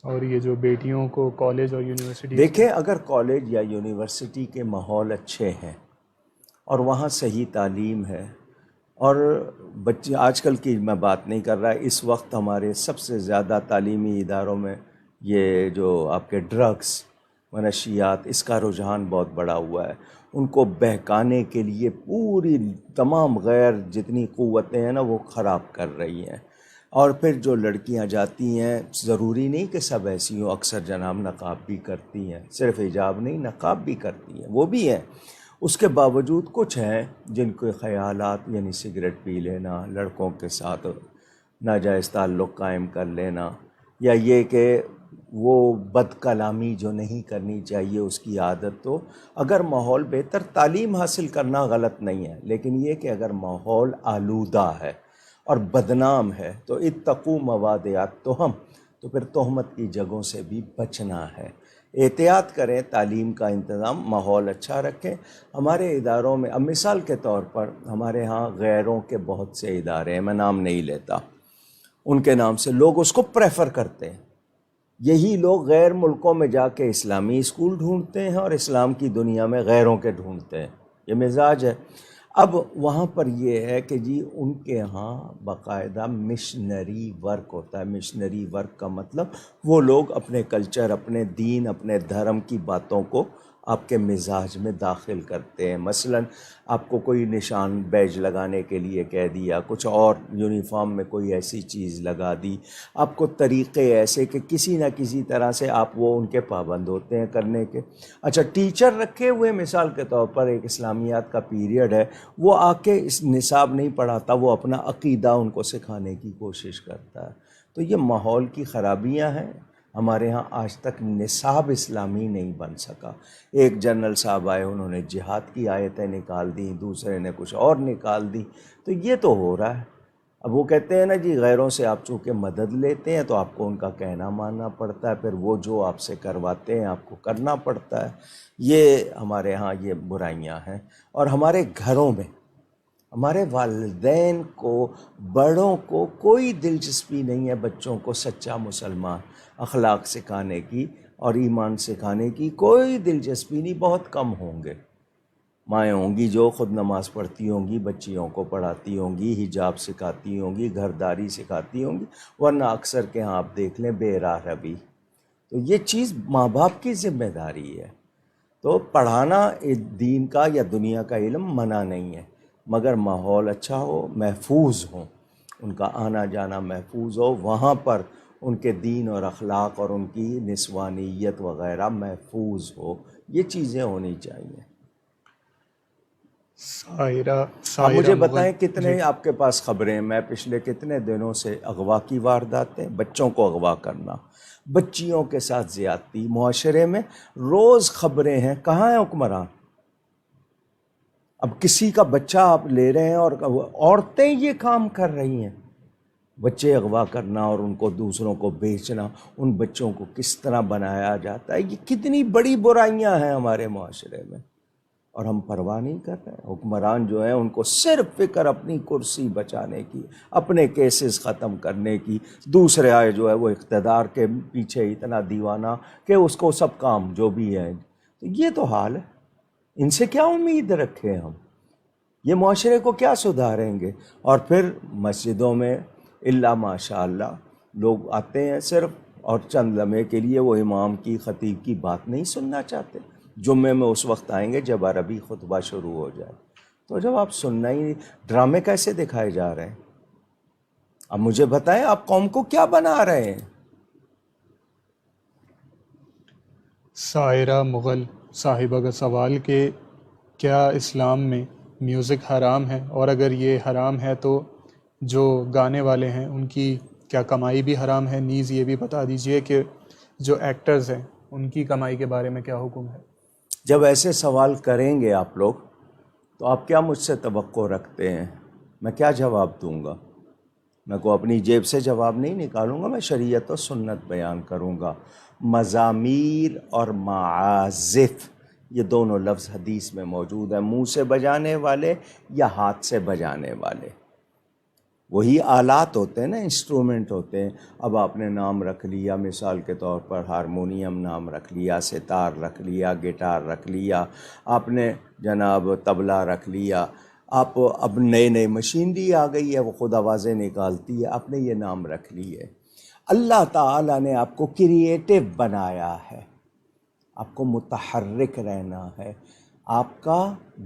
اور یہ جو بیٹیوں کو کالج اور یونیورسٹی، دیکھیں اگر کالج یا یونیورسٹی کے ماحول اچھے ہیں اور وہاں صحیح تعلیم ہے، اور بچے آج کل کی میں بات نہیں کر رہا، اس وقت ہمارے سب سے زیادہ تعلیمی اداروں میں یہ جو آپ کے ڈرگس، منشیات، اس کا رجحان بہت بڑا ہوا ہے۔ ان کو بہکانے کے لیے پوری تمام غیر جتنی قوتیں ہیں نا وہ خراب کر رہی ہیں، اور پھر جو لڑکیاں جاتی ہیں، ضروری نہیں کہ سب ایسی ہوں، اکثر جناب نقاب بھی کرتی ہیں، صرف حجاب نہیں نقاب بھی کرتی ہیں، وہ بھی ہیں، اس کے باوجود کچھ ہیں جن کے خیالات، یعنی سگریٹ پی لینا، لڑکوں کے ساتھ ناجائز تعلق قائم کر لینا، یا یہ کہ وہ بد کلامی جو نہیں کرنی چاہیے اس کی عادت، تو اگر ماحول بہتر، تعلیم حاصل کرنا غلط نہیں ہے، لیکن یہ کہ اگر ماحول آلودہ ہے اور بدنام ہے تو اتقوا موادعات تہم، تو پھر تہمت کی جگہوں سے بھی بچنا ہے، احتیاط کریں، تعلیم کا انتظام، ماحول اچھا رکھیں۔ ہمارے اداروں میں اب مثال کے طور پر ہمارے ہاں غیروں کے بہت سے ادارے ہیں، میں نام نہیں لیتا، ان کے نام سے لوگ اس کو پریفر کرتے ہیں۔ یہی لوگ غیر ملکوں میں جا کے اسلامی اسکول ڈھونڈتے ہیں اور اسلام کی دنیا میں غیروں کے ڈھونڈتے ہیں، یہ مزاج ہے۔ اب وہاں پر یہ ہے کہ جی ان کے ہاں باقاعدہ مشنری ورک ہوتا ہے۔ مشنری ورک کا مطلب وہ لوگ اپنے کلچر، اپنے دین، اپنے دھرم کی باتوں کو آپ کے مزاج میں داخل کرتے ہیں۔ مثلا آپ کو کوئی نشان بیج لگانے کے لیے کہہ دیا، کچھ اور یونیفارم میں کوئی ایسی چیز لگا دی، آپ کو طریقے ایسے کہ کسی نہ کسی طرح سے آپ وہ ان کے پابند ہوتے ہیں کرنے کے۔ اچھا ٹیچر رکھے ہوئے، مثال کے طور پر ایک اسلامیات کا پیریڈ ہے، وہ آ کے اس نصاب نہیں پڑھاتا، وہ اپنا عقیدہ ان کو سکھانے کی کوشش کرتا ہے۔ تو یہ ماحول کی خرابیاں ہیں۔ ہمارے ہاں آج تک نصاب اسلامی نہیں بن سکا۔ ایک جنرل صاحب آئے، انہوں نے جہاد کی آیتیں نکال دیں، دوسرے نے کچھ اور نکال دی، تو یہ تو ہو رہا ہے۔ اب وہ کہتے ہیں نا جی غیروں سے آپ چونکہ مدد لیتے ہیں تو آپ کو ان کا کہنا ماننا پڑتا ہے، پھر وہ جو آپ سے کرواتے ہیں آپ کو کرنا پڑتا ہے۔ یہ ہمارے ہاں یہ برائیاں ہیں۔ اور ہمارے گھروں میں ہمارے والدین کو، بڑوں کو کوئی دلچسپی نہیں ہے بچوں کو سچا مسلمان اخلاق سکھانے کی اور ایمان سکھانے کی، کوئی دلچسپی نہیں، بہت کم ہوں گے۔ مائیں ہوں گی جو خود نماز پڑھتی ہوں گی، بچیوں کو پڑھاتی ہوں گی، حجاب سکھاتی ہوں گی، گھرداری سکھاتی ہوں گی، ورنہ اکثر کے ہاں آپ دیکھ لیں بے راہ روی۔ تو یہ چیز ماں باپ کی ذمہ داری ہے۔ تو پڑھانا دین کا یا دنیا کا علم منع نہیں ہے، مگر ماحول اچھا ہو، محفوظ ہوں، ان کا آنا جانا محفوظ ہو، وہاں پر ان کے دین اور اخلاق اور ان کی نسوانیت وغیرہ محفوظ ہو، یہ چیزیں ہونی چاہیے۔ سائرہ اب سائرہ مجھے مغل بتائیں جی۔ کتنے آپ کے پاس خبریں ہیں؟ میں پچھلے کتنے دنوں سے اغوا کی وارداتیں، بچوں کو اغوا کرنا، بچیوں کے ساتھ زیادتی معاشرے میں روز خبریں ہیں. کہاں ہیں حکمران؟ اب کسی کا بچہ آپ لے رہے ہیں اور عورتیں یہ کام کر رہی ہیں، بچے اغوا کرنا اور ان کو دوسروں کو بیچنا. ان بچوں کو کس طرح بنایا جاتا ہے، یہ کتنی بڑی برائیاں ہیں ہمارے معاشرے میں، اور ہم پرواہ نہیں کر رہے ہیں. حکمران جو ہیں ان کو صرف فکر اپنی کرسی بچانے کی، اپنے کیسز ختم کرنے کی. دوسرے آئے جو ہے وہ اقتدار کے پیچھے اتنا دیوانہ کہ اس کو سب کام جو بھی ہے. یہ تو حال ہے. ان سے کیا امید رکھیں ہم؟ یہ معاشرے کو کیا سدھاریں گے؟ اور پھر مسجدوں میں الا ماشاء اللہ لوگ آتے ہیں صرف، اور چند لمحے کے لیے وہ امام کی خطیب کی بات نہیں سننا چاہتے. جمعے میں اس وقت آئیں گے جب عربی خطبہ شروع ہو جائے. تو جب آپ سننا ہی، ڈرامے کیسے دکھائے جا رہے ہیں؟ اب مجھے بتائیں آپ قوم کو کیا بنا رہے ہیں؟ سائرہ مغل صاحبہ کا سوال کہ کیا اسلام میں میوزک حرام ہے، اور اگر یہ حرام ہے تو جو گانے والے ہیں ان کی کیا کمائی بھی حرام ہے؟ نیز یہ بھی بتا دیجئے کہ جو ایکٹرز ہیں ان کی کمائی کے بارے میں کیا حکم ہے؟ جب ایسے سوال کریں گے آپ لوگ تو آپ کیا مجھ سے توقع رکھتے ہیں؟ میں کیا جواب دوں گا؟ میں کو اپنی جیب سے جواب نہیں نکالوں گا، میں شریعت و سنت بیان کروں گا. مزامیر اور معازف، یہ دونوں لفظ حدیث میں موجود ہیں. منہ سے بجانے والے یا ہاتھ سے بجانے والے، وہی آلات ہوتے ہیں نا، انسٹرومنٹ ہوتے ہیں. اب آپ نے نام رکھ لیا مثال کے طور پر ہارمونیم نام رکھ لیا، ستار رکھ لیا، گٹار رکھ لیا، آپ نے جناب طبلہ رکھ لیا. آپ اب نئے مشینری آ گئی ہے، وہ خود آوازیں نکالتی ہے، آپ نے یہ نام رکھ لی ہے. اللہ تعالیٰ نے آپ کو کریٹو بنایا ہے، آپ کو متحرک رہنا ہے. آپ کا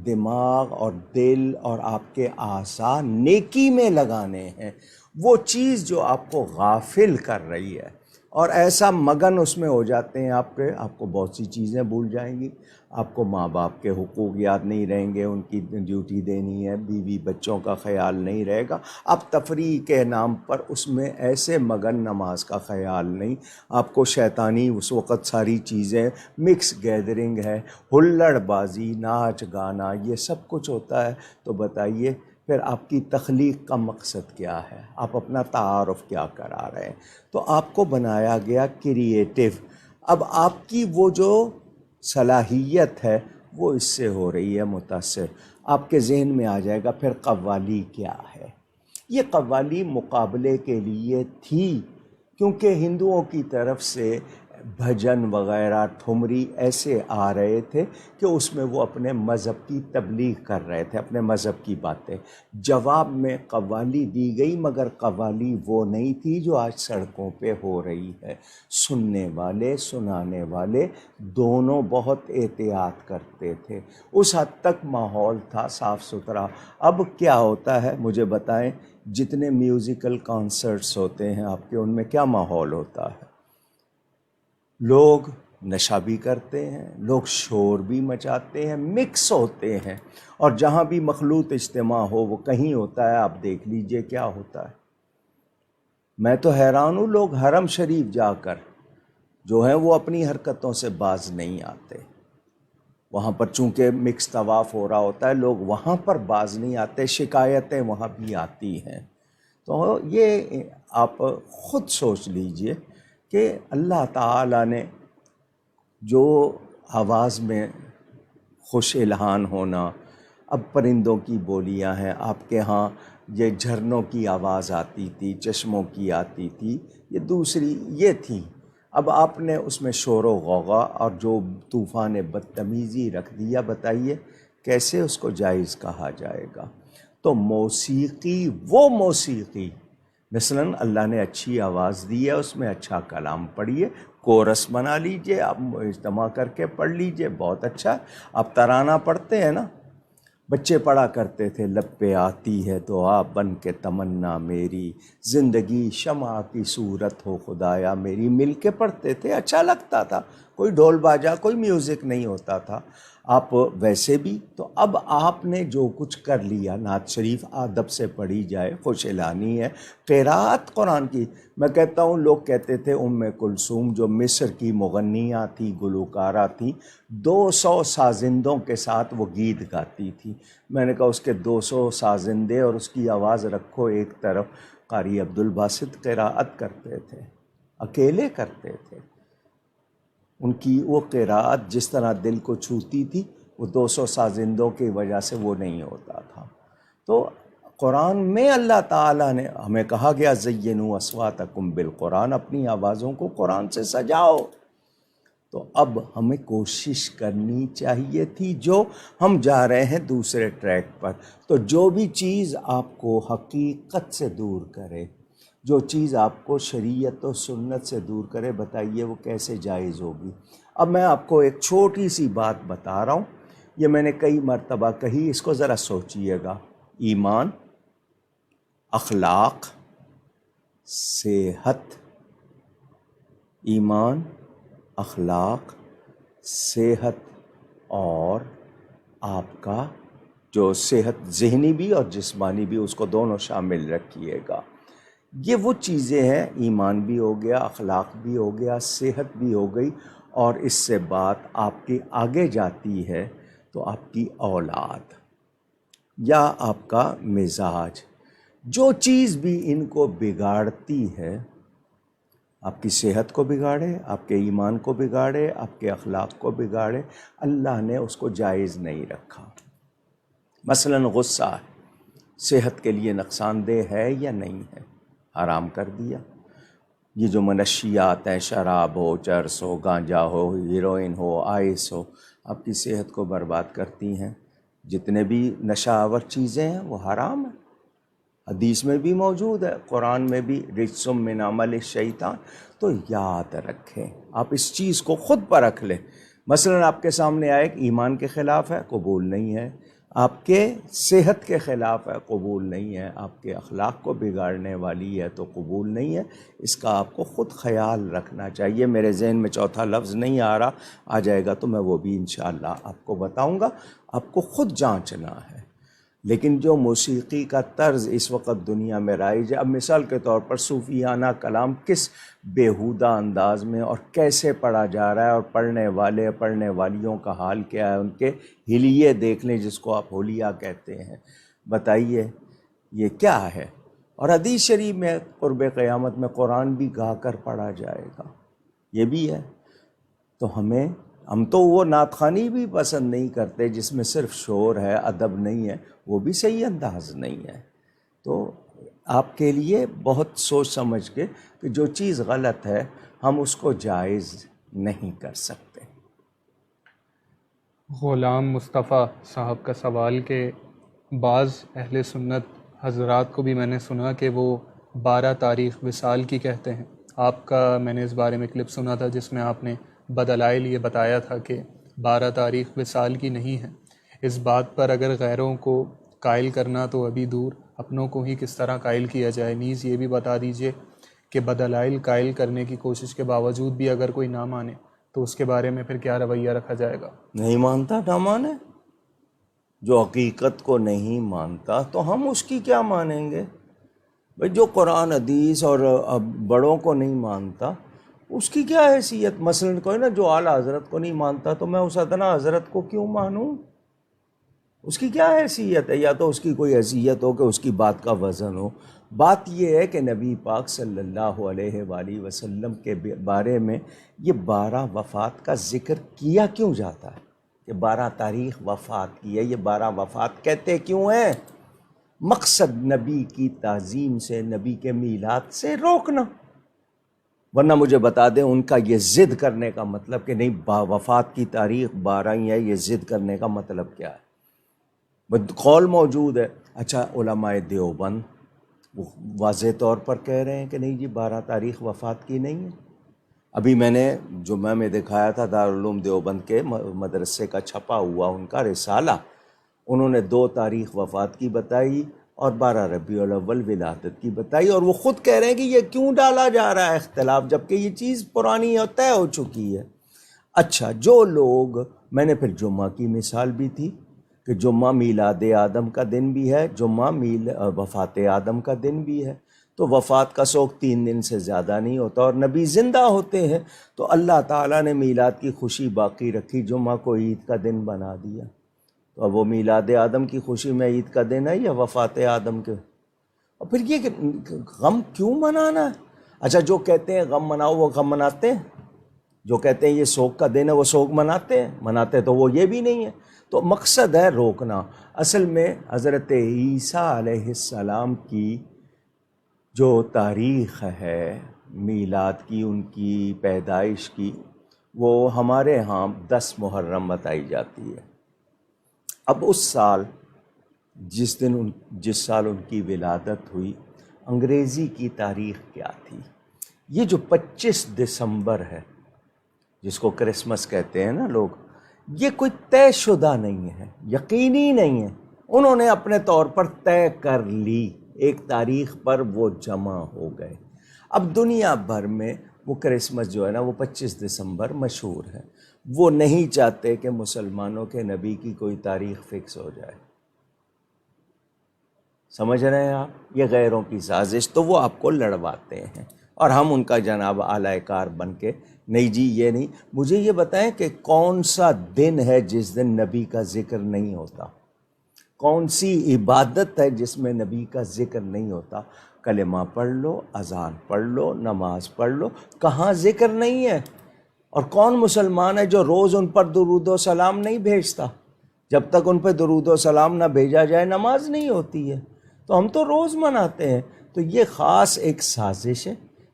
دماغ اور دل اور آپ کے اعضاء نیکی میں لگانے ہیں. وہ چیز جو آپ کو غافل کر رہی ہے اور ایسا مگن اس میں ہو جاتے ہیں آپ کو بہت سی چیزیں بھول جائیں گی. آپ کو ماں باپ کے حقوق یاد نہیں رہیں گے، ان کی ڈیوٹی دینی ہے، بیوی بچوں کا خیال نہیں رہے گا. آپ تفریح کے نام پر اس میں ایسے مگن، نماز کا خیال نہیں. آپ کو شیطانی اس وقت ساری چیزیں، مکس گیدرنگ ہے، ہلڑ بازی، ناچ گانا، یہ سب کچھ ہوتا ہے. تو بتائیے پھر آپ کی تخلیق کا مقصد کیا ہے؟ آپ اپنا تعارف کیا کرا رہے ہیں؟ تو آپ کو بنایا گیا کریٹو. اب آپ کی وہ جو صلاحیت ہے وہ اس سے ہو رہی ہے متاثر. آپ کے ذہن میں آ جائے گا پھر قوالی کیا ہے. یہ قوالی مقابلے کے لیے تھی، کیونکہ ہندوؤں کی طرف سے بھجن وغیرہ، ٹھمری ایسے آ رہے تھے کہ اس میں وہ اپنے مذہب کی تبلیغ کر رہے تھے، اپنے مذہب کی باتیں. جواب میں قوالی دی گئی، مگر قوالی وہ نہیں تھی جو آج سڑکوں پہ ہو رہی ہے. سننے والے، سنانے والے دونوں بہت احتیاط کرتے تھے. اس حد تک ماحول تھا صاف ستھرا. اب کیا ہوتا ہے مجھے بتائیں، جتنے میوزیکل کانسرٹس ہوتے ہیں آپ کے، ان میں کیا ماحول ہوتا ہے؟ لوگ نشہ بھی کرتے ہیں، لوگ شور بھی مچاتے ہیں، مکس ہوتے ہیں. اور جہاں بھی مخلوط اجتماع ہو وہ کہیں ہوتا ہے. آپ دیکھ لیجئے کیا ہوتا ہے. میں تو حیران ہوں، لوگ حرم شریف جا کر جو ہیں وہ اپنی حرکتوں سے باز نہیں آتے. وہاں پر چونکہ مکس طواف ہو رہا ہوتا ہے، لوگ وہاں پر باز نہیں آتے، شکایتیں وہاں بھی آتی ہیں. تو یہ آپ خود سوچ لیجئے کہ اللہ تعالیٰ نے جو آواز میں خوش الہان ہونا، اب پرندوں کی بولیاں ہیں. آپ کے ہاں یہ جھرنوں کی آواز آتی تھی، چشموں کی آتی تھی، یہ دوسری یہ تھی. اب آپ نے اس میں شور و غوغا اور جو طوفان بدتمیزی رکھ دیا. بتائیے کیسے اس کو جائز کہا جائے گا؟ تو موسیقی، وہ موسیقی مثلاً اللہ نے اچھی آواز دی ہے، اس میں اچھا کلام پڑھیے، کورس بنا لیجئے، آپ اجتماع کر کے پڑھ لیجئے، بہت اچھا. آپ ترانہ پڑھتے ہیں نا، بچے پڑھا کرتے تھے، لب پہ آتی ہے دعا بن کے تمنا میری، زندگی شمع کی صورت ہو خدایا میری. مل کے پڑھتے تھے، اچھا لگتا تھا. کوئی ڈھول باجا، کوئی میوزک نہیں ہوتا تھا. آپ ویسے بھی تو اب آپ نے جو کچھ کر لیا، نعت شریف ادب سے پڑھی جائے، خوش اعلانی ہے، قراءت قرآن کی. میں کہتا ہوں لوگ کہتے تھے ام کلثوم جو مصر کی مغنیہ تھی، گلوکارہ تھی، 200 سازندوں کے ساتھ وہ گیت گاتی تھی. میں نے کہا اس کے 200 سازندے اور اس کی آواز رکھو ایک طرف، قاری عبدالباسط قراءت کرتے تھے، اکیلے کرتے تھے. ان کی وہ قراءت جس طرح دل کو چھوتی تھی، وہ 200 سازندوں کی وجہ سے وہ نہیں ہوتا تھا. تو قرآن میں اللہ تعالیٰ نے ہمیں کہا گیا زینوا اصواتکم بالقرآن، اپنی آوازوں کو قرآن سے سجاؤ. تو اب ہمیں کوشش کرنی چاہیے تھی، جو ہم جا رہے ہیں دوسرے ٹریک پر، تو جو بھی چیز آپ کو حقیقت سے دور کرے، جو چیز آپ کو شریعت و سنت سے دور کرے، بتائیے وہ کیسے جائز ہوگی. اب میں آپ کو ایک چھوٹی سی بات بتا رہا ہوں، یہ میں نے کئی مرتبہ کہی، اس کو ذرا سوچئے گا. ایمان، اخلاق، صحت. ایمان، اخلاق، صحت، اور آپ کا جو صحت ذہنی بھی اور جسمانی بھی، اس کو دونوں شامل رکھیے گا. یہ وہ چیزیں ہیں، ایمان بھی ہو گیا، اخلاق بھی ہو گیا، صحت بھی ہو گئی، اور اس سے بات آپ کی آگے جاتی ہے تو آپ کی اولاد یا آپ کا مزاج. جو چیز بھی ان کو بگاڑتی ہے، آپ کی صحت کو بگاڑے، آپ کے ایمان کو بگاڑے، آپ کے اخلاق کو بگاڑے، اللہ نے اس کو جائز نہیں رکھا. مثلا غصہ صحت کے لیے نقصان دہ ہے یا نہیں ہے؟ حرام کر دیا. یہ جو منشیات ہیں، شراب ہو، چرس ہو، گانجا ہو، ہیروئن ہو، آئس ہو، آپ کی صحت کو برباد کرتی ہیں. جتنے بھی نشہ آور چیزیں ہیں وہ حرام ہیں. حدیث میں بھی موجود ہے، قرآن میں بھی، رجس من عمل الشیطان. تو یاد رکھیں، آپ اس چیز کو خود پرکھ لیں. مثلا آپ کے سامنے آئے کہ ایمان کے خلاف ہے، قبول نہیں ہے. آپ کے صحت کے خلاف ہے، قبول نہیں ہے. آپ کے اخلاق کو بگاڑنے والی ہے تو قبول نہیں ہے. اس کا آپ کو خود خیال رکھنا چاہیے. میرے ذہن میں چوتھا لفظ نہیں آ رہا، آ جائے گا تو میں وہ بھی انشاءاللہ آپ کو بتاؤں گا. آپ کو خود جانچنا ہے. لیکن جو موسیقی کا طرز اس وقت دنیا میں رائج ہے، اب مثال کے طور پر صوفیانہ کلام کس بیہودہ انداز میں اور کیسے پڑھا جا رہا ہے، اور پڑھنے والیوں کا حال کیا ہے، ان کے حلیے دیکھ لیں، جس کو آپ حلیہ کہتے ہیں. بتائیے یہ کیا ہے؟ اور حدیث شریف میں قرب قیامت میں قرآن بھی گا کر پڑھا جائے گا، یہ بھی ہے. تو ہم تو وہ نعت خوانی بھی پسند نہیں کرتے جس میں صرف شور ہے، ادب نہیں ہے، وہ بھی صحیح انداز نہیں ہے. تو آپ کے لیے بہت سوچ سمجھ کے کہ جو چیز غلط ہے ہم اس کو جائز نہیں کر سکتے. غلام مصطفیٰ صاحب کا سوال کہ بعض اہل سنت حضرات کو بھی میں نے سنا کہ وہ 12 تاریخ وصال کی کہتے ہیں. آپ کا میں نے اس بارے میں کلپ سنا تھا جس میں آپ نے بدلائل یہ بتایا تھا کہ 12 تاریخ وصال کی نہیں ہے. اس بات پر اگر غیروں کو قائل کرنا تو ابھی دور، اپنوں کو ہی کس طرح قائل کیا جائے. نیز یہ بھی بتا دیجئے کہ بدلائل قائل کرنے کی کوشش کے باوجود بھی اگر کوئی نہ مانے تو اس کے بارے میں پھر کیا رویہ رکھا جائے گا؟ نہیں مانتا نہ مانے. جو حقیقت کو نہیں مانتا تو ہم اس کی کیا مانیں گے؟ بھئی جو قرآن حدیث اور بڑوں کو نہیں مانتا اس کی کیا حیثیت؟ مثلا کوئی نا جو اعلیٰ حضرت کو نہیں مانتا تو میں اس ادنا حضرت کو کیوں مانوں؟ اس کی کیا حیثیت ہے؟ یا تو اس کی کوئی حیثیت ہو کہ اس کی بات کا وزن ہو. بات یہ ہے کہ نبی پاک صلی اللہ علیہ وآلہ وسلم کے بارے میں یہ 12 وفات کا ذکر کیا کیوں جاتا ہے کہ 12 تاریخ وفات کی ہے. یہ 12 وفات کہتے کیوں ہیں؟ مقصد نبی کی تعظیم سے، نبی کے میلاد سے روکنا. ورنہ مجھے بتا دیں ان کا یہ ضد کرنے کا مطلب کہ نہیں وفات کی تاریخ 12 ہی ہے، یہ ضد کرنے کا مطلب کیا ہے؟ قول موجود ہے. اچھا علماء دیوبند وہ واضح طور پر کہہ رہے ہیں کہ نہیں جی 12 تاریخ وفات کی نہیں ہے. ابھی میں نے جمعہ میں دکھایا تھا دارالعلوم دیوبند کے مدرسے کا چھپا ہوا ان کا رسالہ، انہوں نے 2 تاریخ وفات کی بتائی اور 12 ربیع الاول ولادت کی بتائی، اور وہ خود کہہ رہے ہیں کہ یہ کیوں ڈالا جا رہا ہے اختلاف، جبکہ یہ چیز پرانی اور طے ہو چکی ہے. اچھا جو لوگ میں نے پھر جمعہ کی مثال بھی تھی کہ جمعہ میلاد آدم کا دن بھی ہے، جمعہ وفات آدم کا دن بھی ہے، تو وفات کا سوگ 3 دن سے زیادہ نہیں ہوتا اور نبی زندہ ہوتے ہیں، تو اللہ تعالیٰ نے میلاد کی خوشی باقی رکھی، جمعہ کو عید کا دن بنا دیا۔ تو اب وہ میلاد آدم کی خوشی میں عید کا دن ہے یا وفات آدم کے؟ اور پھر یہ کہ غم کیوں منانا ہے؟ اچھا، جو کہتے ہیں غم مناؤ وہ غم مناتے ہیں، جو کہتے ہیں یہ سوگ کا دن ہے وہ سوگ مناتے تو وہ یہ بھی نہیں ہے۔ تو مقصد ہے روکنا۔ اصل میں حضرت عیسیٰ علیہ السلام کی جو تاریخ ہے میلاد کی، ان کی پیدائش کی، وہ ہمارے ہاں 10 محرم بتائی جاتی ہے۔ اب اس سال جس سال ان کی ولادت ہوئی، انگریزی کی تاریخ کیا تھی؟ یہ جو 25 دسمبر ہے، جس کو کرسمس کہتے ہیں نا لوگ، یہ کوئی طے شدہ نہیں ہے، یقینی نہیں ہے، انہوں نے اپنے طور پر طے کر لی، ایک تاریخ پر وہ جمع ہو گئے۔ اب دنیا بھر میں وہ کرسمس جو ہے نا وہ 25 دسمبر مشہور ہے، وہ نہیں چاہتے کہ مسلمانوں کے نبی کی کوئی تاریخ فکس ہو جائے۔ سمجھ رہے ہیں آپ؟ یہ غیروں کی سازش، تو وہ آپ کو لڑواتے ہیں اور ہم ان کا جناب اعلی کار بن کے، نہیں جی یہ نہیں۔ مجھے یہ بتائیں کہ کون سا دن ہے جس دن نبی کا ذکر نہیں ہوتا؟ کون سی عبادت ہے جس میں نبی کا ذکر نہیں ہوتا؟ کلمہ پڑھ لو، اذان پڑھ لو، نماز پڑھ لو، کہاں ذکر نہیں ہے؟ اور کون مسلمان ہے جو روز ان پر درود و سلام نہیں بھیجتا؟ جب تک ان پہ درود و سلام نہ بھیجا جائے نماز نہیں ہوتی ہے۔ تو ہم تو روز مناتے ہیں۔ تو یہ خاص ایک سازش ہے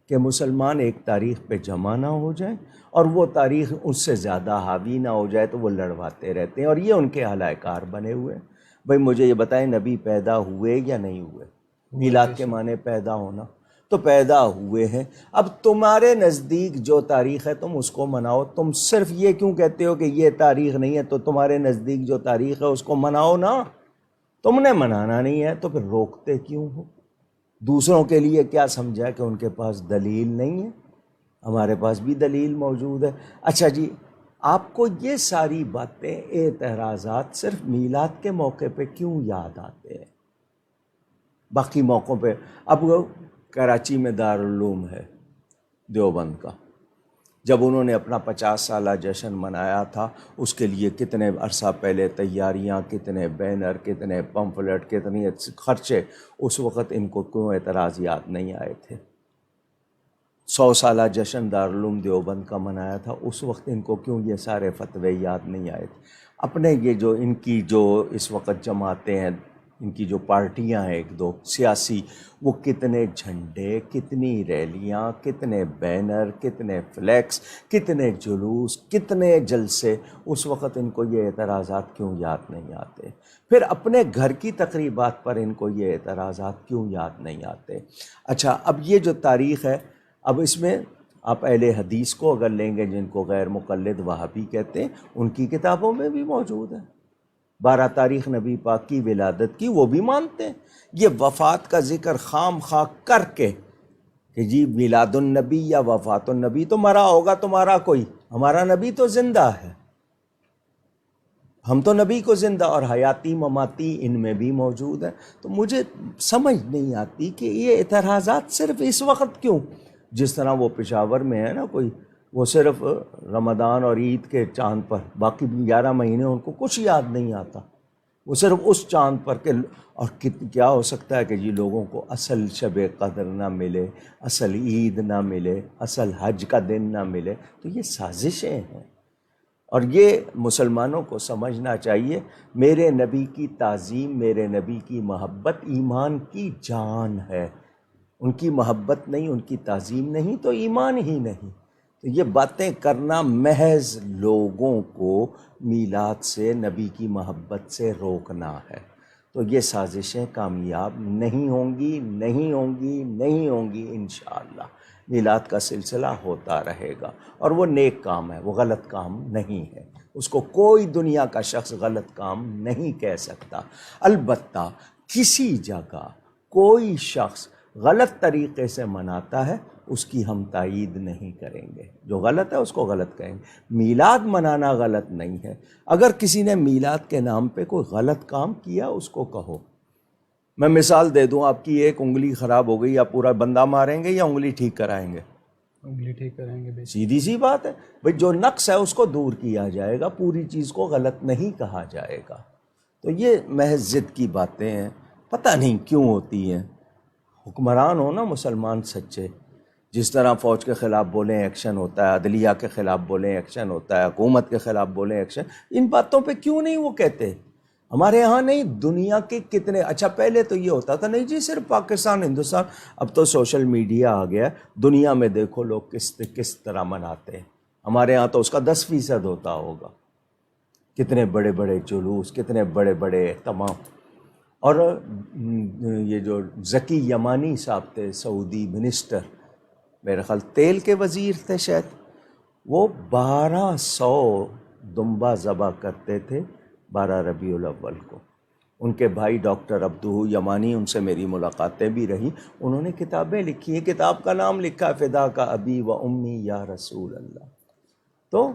کہ مسلمان ایک تاریخ پہ جمع نہ ہو جائیں اور وہ تاریخ اس سے زیادہ حاوی نہ ہو جائے، تو وہ لڑواتے رہتے ہیں اور یہ ان کے اعلی کار بنے ہوئے ہیں۔ بھئی مجھے یہ بتائیں، نبی پیدا ہوئے یا نہیں ہوئے؟ میلاد کے معنی پیدا ہونا، تو پیدا ہوئے ہیں۔ اب تمہارے نزدیک جو تاریخ ہے تم اس کو مناؤ، تم صرف یہ کیوں کہتے ہو کہ یہ تاریخ نہیں ہے؟ تو تمہارے نزدیک جو تاریخ ہے اس کو مناؤ نا، تم نے منانا نہیں ہے تو پھر روکتے کیوں ہو؟ دوسروں کے لیے کیا سمجھا کہ ان کے پاس دلیل نہیں ہے؟ ہمارے پاس بھی دلیل موجود ہے۔ اچھا جی، آپ کو یہ ساری باتیں، اعتراضات صرف میلاد کے موقع پہ کیوں یاد آتے ہیں؟ باقی موقعوں پہ اب کراچی میں دارالعلوم ہے دیوبند کا، جب انہوں نے اپنا 50 سالہ جشن منایا تھا، اس کے لیے کتنے عرصہ پہلے تیاریاں، کتنے بینر، کتنے پمفلٹ، کتنے خرچے، اس وقت ان کو کیوں اعتراض یاد نہیں آئے تھے؟ 100 سالہ جشن دارالعلوم دیوبند کا منایا تھا، اس وقت ان کو کیوں یہ سارے فتوے یاد نہیں آئے تھے؟ اپنے یہ جو ان کی جو اس وقت جماعتیں ہیں، ان کی جو پارٹیاں ہیں ایک دو سیاسی، وہ کتنے جھنڈے، کتنی ریلیاں، کتنے بینر، کتنے فلیکس، کتنے جلوس، کتنے جلسے، اس وقت ان کو یہ اعتراضات کیوں یاد نہیں آتے؟ پھر اپنے گھر کی تقریبات پر ان کو یہ اعتراضات کیوں یاد نہیں آتے؟ اچھا، اب یہ جو تاریخ ہے، اب اس میں آپ اہل حدیث کو اگر لیں گے، جن کو غیر مقلد وہابی کہتے ہیں، ان کی کتابوں میں بھی موجود ہے 12 تاریخ نبی پاک کی ولادت کی، وہ بھی مانتے ہیں۔ یہ وفات کا ذکر خام خواہ کر کے کہ جی میلاد النبی یا وفات النبی، تو مرا ہوگا تمہارا کوئی، ہمارا نبی تو زندہ ہے، ہم تو نبی کو زندہ اور حیاتی مماتی ان میں بھی موجود ہے۔ تو مجھے سمجھ نہیں آتی کہ یہ اعتراضات صرف اس وقت کیوں؟ جس طرح وہ پشاور میں ہے نا کوئی، وہ صرف رمضان اور عید کے چاند پر، باقی 11 مہینے ان کو کچھ یاد نہیں آتا، وہ صرف اس چاند پر کہ، اور کیا ہو سکتا ہے کہ جی لوگوں کو اصل شب قدر نہ ملے، اصل عید نہ ملے، اصل حج کا دن نہ ملے؟ تو یہ سازشیں ہیں اور یہ مسلمانوں کو سمجھنا چاہیے۔ میرے نبی کی تعظیم، میرے نبی کی محبت ایمان کی جان ہے، ان کی محبت نہیں، ان کی تعظیم نہیں تو ایمان ہی نہیں۔ تو یہ باتیں کرنا محض لوگوں کو میلاد سے، نبی کی محبت سے روکنا ہے۔ تو یہ سازشیں کامیاب نہیں ہوں گی، نہیں ہوں گی، نہیں ہوں گی انشاءاللہ۔ میلاد کا سلسلہ ہوتا رہے گا اور وہ نیک کام ہے، وہ غلط کام نہیں ہے، اس کو کوئی دنیا کا شخص غلط کام نہیں کہہ سکتا۔ البتہ کسی جگہ کوئی شخص غلط طریقے سے مناتا ہے اس کی ہم تائید نہیں کریں گے. جو غلط ہے اس کو غلط کہیں گے. میلاد منانا غلط نہیں ہے. اگر کسی نے میلاد کے نام پہ کوئی غلط کام کیا اس کو کہو. میں مثال دے دوں, آپ کی ایک انگلی خراب ہو گئی, آپ پورا بندہ ماریں گے یا انگلی ٹھیک کرائیں گے؟ انگلی ٹھیک کریں گے. سیدھی سی بات ہے بھئی, جو نقص ہے اس کو دور کیا جائے گا, پوری چیز کو غلط نہیں کہا جائے گا. تو یہ محض ضد کی باتیں ہیں, پتہ نہیں کیوں ہوتی ہیں. حکمران ہو نا مسلمان سچے, جس طرح فوج کے خلاف بولیں ایکشن ہوتا ہے, عدلیہ کے خلاف بولیں ایکشن ہوتا ہے, حکومت کے خلاف بولیں ایکشن, ان باتوں پہ کیوں نہیں وہ کہتے؟ ہمارے ہاں نہیں, دنیا کے کتنے. اچھا پہلے تو یہ ہوتا تھا نہیں جی صرف پاکستان ہندوستان, اب تو سوشل میڈیا آ گیا, دنیا میں دیکھو لوگ کس طرح مناتے ہیں. ہمارے ہاں تو اس کا 10% ہوتا ہوگا. کتنے بڑے بڑے جلوس, کتنے بڑے بڑے اہتمام. اور یہ جو ذکی یمانی صاحب تھے, سعودی منسٹر, میرے خیال تیل کے وزیر تھے شاید, وہ 1200 دمبا ذبح کرتے تھے 12 ربیع الاول کو. ان کے بھائی ڈاکٹر عبدو یمانی, ان سے میری ملاقاتیں بھی رہیں, انہوں نے کتابیں لکھی ہیں. کتاب کا نام لکھا ہے فدا کا ابی و امی یا رسول اللہ. تو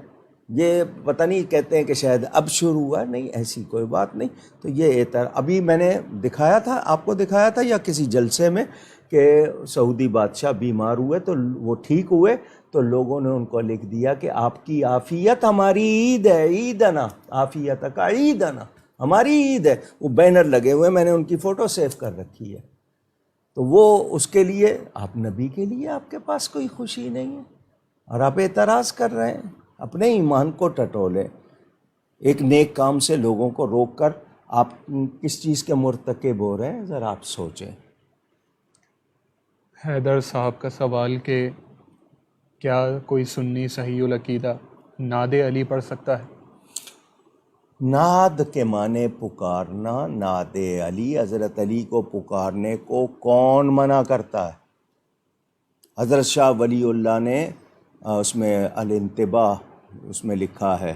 یہ پتہ نہیں, کہتے ہیں کہ شاید اب شروع ہوا, نہیں ایسی کوئی بات نہیں. تو یہ ابھی میں نے دکھایا تھا, آپ کو دکھایا تھا یا کسی جلسے میں, کہ سعودی بادشاہ بیمار ہوئے تو وہ ٹھیک ہوئے, تو لوگوں نے ان کو لکھ دیا کہ آپ کی عافیت ہماری عید ہے, عیدنا عافیت کا عیدنا, ہماری عید ہے. وہ بینر لگے ہوئے, میں نے ان کی فوٹو سیو کر رکھی ہے. تو وہ اس کے لیے, آپ نبی کے لیے آپ کے پاس کوئی خوشی نہیں ہے اور آپ اعتراض کر رہے ہیں. اپنے ایمان کو ٹٹولیں. ایک نیک کام سے لوگوں کو روک کر آپ کس چیز کے مرتکب ہو رہے ہیں, ذرا آپ سوچیں. حیدر صاحب کا سوال کہ کیا کوئی سنی صحیح العقیدہ نعت علی پڑھ سکتا ہے؟ نعت کے معنی پکارنا, نعت علی, حضرت علی کو پکارنے کو کون منع کرتا ہے؟ حضرت شاہ ولی اللہ نے اس میں الانتباہ اس میں لکھا ہے,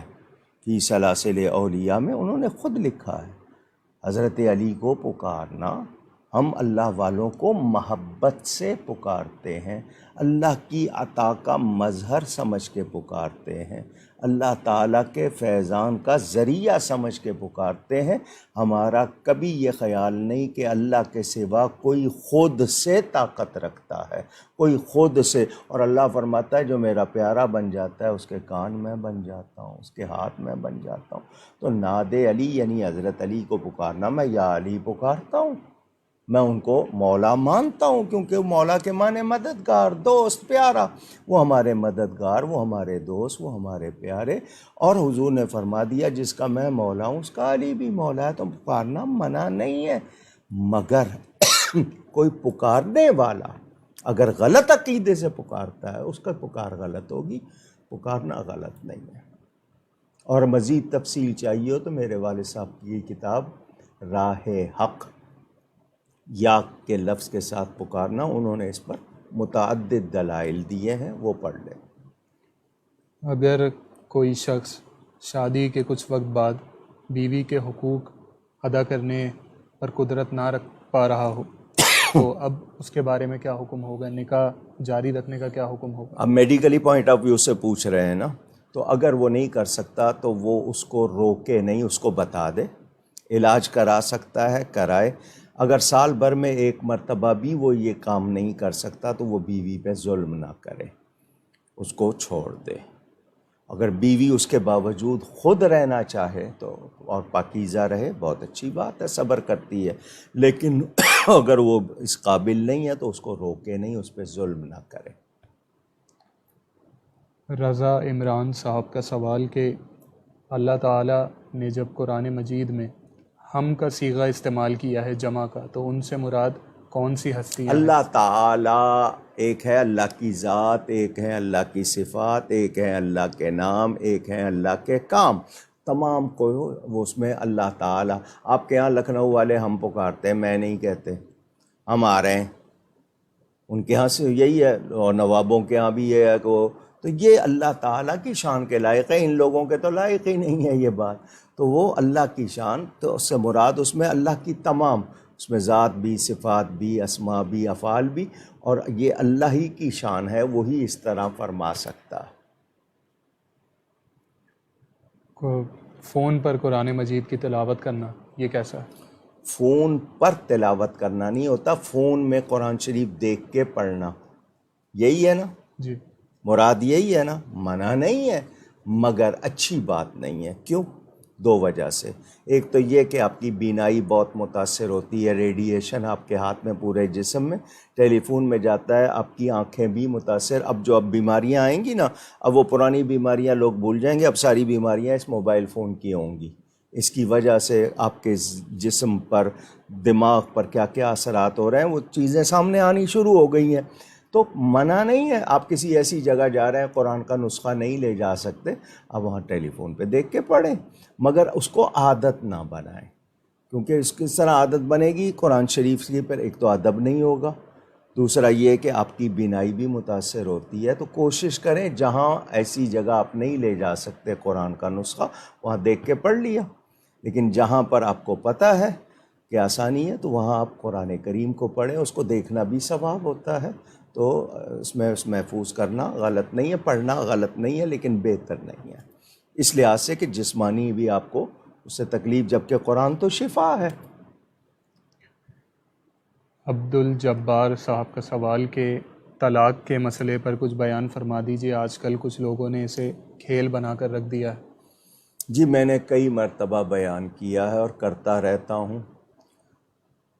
فی سلاسل اولیاء میں انہوں نے خود لکھا ہے, حضرت علی کو پکارنا, ہم اللہ والوں کو محبت سے پکارتے ہیں, اللہ کی عطا کا مظہر سمجھ کے پکارتے ہیں, اللہ تعالیٰ کے فیضان کا ذریعہ سمجھ کے پکارتے ہیں. ہمارا کبھی یہ خیال نہیں کہ اللہ کے سوا کوئی خود سے طاقت رکھتا ہے, کوئی خود سے. اور اللہ فرماتا ہے جو میرا پیارا بن جاتا ہے اس کے کان میں بن جاتا ہوں, اس کے ہاتھ میں بن جاتا ہوں. تو نعت علی یعنی حضرت علی کو پکارنا, میں یا علی پکارتا ہوں, میں ان کو مولا مانتا ہوں, کیونکہ مولا کے معنی مددگار, دوست, پیارا. وہ ہمارے مددگار, وہ ہمارے دوست, وہ ہمارے پیارے. اور حضور نے فرما دیا جس کا میں مولا ہوں اس کا علی بھی مولا ہے. تو پکارنا منع نہیں ہے, مگر کوئی پکارنے والا اگر غلط عقیدے سے پکارتا ہے اس کا پکار غلط ہوگی, پکارنا غلط نہیں ہے. اور مزید تفصیل چاہیے ہو تو میرے والد صاحب کی کتاب راہ حق, یا کے لفظ کے ساتھ پکارنا, انہوں نے اس پر متعدد دلائل دیے ہیں, وہ پڑھ لیں. اگر کوئی شخص شادی کے کچھ وقت بعد بیوی کے حقوق ادا کرنے پر قدرت نہ رکھ پا رہا ہو تو اب اس کے بارے میں کیا حکم ہوگا؟ نکاح جاری رکھنے کا کیا حکم ہوگا؟ اب میڈیکلی پوائنٹ آف ویو سے پوچھ رہے ہیں نا, تو اگر وہ نہیں کر سکتا تو وہ اس کو روکے نہیں, اس کو بتا دے. علاج کرا سکتا ہے کرائے. اگر سال بھر میں ایک مرتبہ بھی وہ یہ کام نہیں کر سکتا تو وہ بیوی پہ ظلم نہ کرے, اس کو چھوڑ دے. اگر بیوی اس کے باوجود خود رہنا چاہے تو اور پاکیزہ رہے, بہت اچھی بات ہے, صبر کرتی ہے. لیکن اگر وہ اس قابل نہیں ہے تو اس کو روکے نہیں, اس پہ ظلم نہ کرے. رضا عمران صاحب کا سوال کہ اللہ تعالیٰ نے جب قرآن مجید میں ہم کا صیغہ استعمال کیا ہے جمع کا, تو ان سے مراد کون سی ہستیاں ہیں؟ اللہ تعالیٰ ایک ہے, اللہ کی ذات ایک ہے, اللہ کی صفات ایک ہے, اللہ کے نام ایک ہیں, اللہ کے کام تمام کو وہ اس میں اللہ تعالیٰ. آپ کے ہاں لکھنؤ والے ہم پکارتے ہیں, میں نہیں کہتے, ہم آ رہے ہیں. ان کے ہاں سے یہی ہے, اور نوابوں کے ہاں بھی یہ ہے کہ وہ, تو یہ اللہ تعالیٰ کی شان کے لائق ہے, ان لوگوں کے تو لائق ہی نہیں ہے یہ بات. تو وہ اللہ کی شان, تو اس سے مراد اس میں اللہ کی تمام اس میں ذات بھی، صفات بھی، اسماء بھی، افعال بھی، اور یہ اللہ ہی کی شان ہے، وہی اس طرح فرما سکتا ہے۔ فون پر قرآن مجید کی تلاوت کرنا یہ کیسا ہے؟ فون پر تلاوت کرنا نہیں ہوتا، فون میں قرآن شریف دیکھ کے پڑھنا، یہی ہے نا جی مراد، یہی ہے نا، منع نہیں ہے مگر اچھی بات نہیں ہے۔ کیوں؟ دو وجہ سے۔ ایک تو یہ کہ آپ کی بینائی بہت متاثر ہوتی ہے، ریڈیشن آپ کے ہاتھ میں پورے جسم میں، ٹیلی فون میں جاتا ہے، آپ کی آنکھیں بھی متاثر۔ اب بیماریاں آئیں گی نا، اب وہ پرانی بیماریاں لوگ بھول جائیں گے، اب ساری بیماریاں اس موبائل فون کی ہوں گی۔ اس کی وجہ سے آپ کے جسم پر، دماغ پر کیا کیا اثرات ہو رہے ہیں، وہ چیزیں سامنے آنی شروع ہو گئی ہیں۔ تو منع نہیں ہے، آپ کسی ایسی جگہ جا رہے ہیں قرآن کا نسخہ نہیں لے جا سکتے، آپ وہاں ٹیلی فون پہ دیکھ کے پڑھیں، مگر اس کو عادت نہ بنائیں، کیونکہ اس کس طرح عادت بنے گی قرآن شریف کی پر؟ ایک تو ادب نہیں ہوگا، دوسرا یہ کہ آپ کی بینائی بھی متاثر ہوتی ہے۔ تو کوشش کریں جہاں ایسی جگہ آپ نہیں لے جا سکتے قرآن کا نسخہ، وہاں دیکھ کے پڑھ لیا، لیکن جہاں پر آپ کو پتہ ہے کہ آسانی ہے تو وہاں آپ قرآن کریم کو پڑھیں، اس کو دیکھنا بھی ثواب ہوتا ہے۔ تو اس میں محفوظ کرنا غلط نہیں ہے، پڑھنا غلط نہیں ہے، لیکن بہتر نہیں ہے اس لحاظ سے کہ جسمانی بھی آپ کو اس سے تکلیف، جبکہ قرآن تو شفا ہے۔ عبد الجبار صاحب کا سوال کہ طلاق کے مسئلے پر کچھ بیان فرما دیجیے، آج کل کچھ لوگوں نے اسے کھیل بنا کر رکھ دیا ہے۔ جی میں نے کئی مرتبہ بیان کیا ہے اور کرتا رہتا ہوں،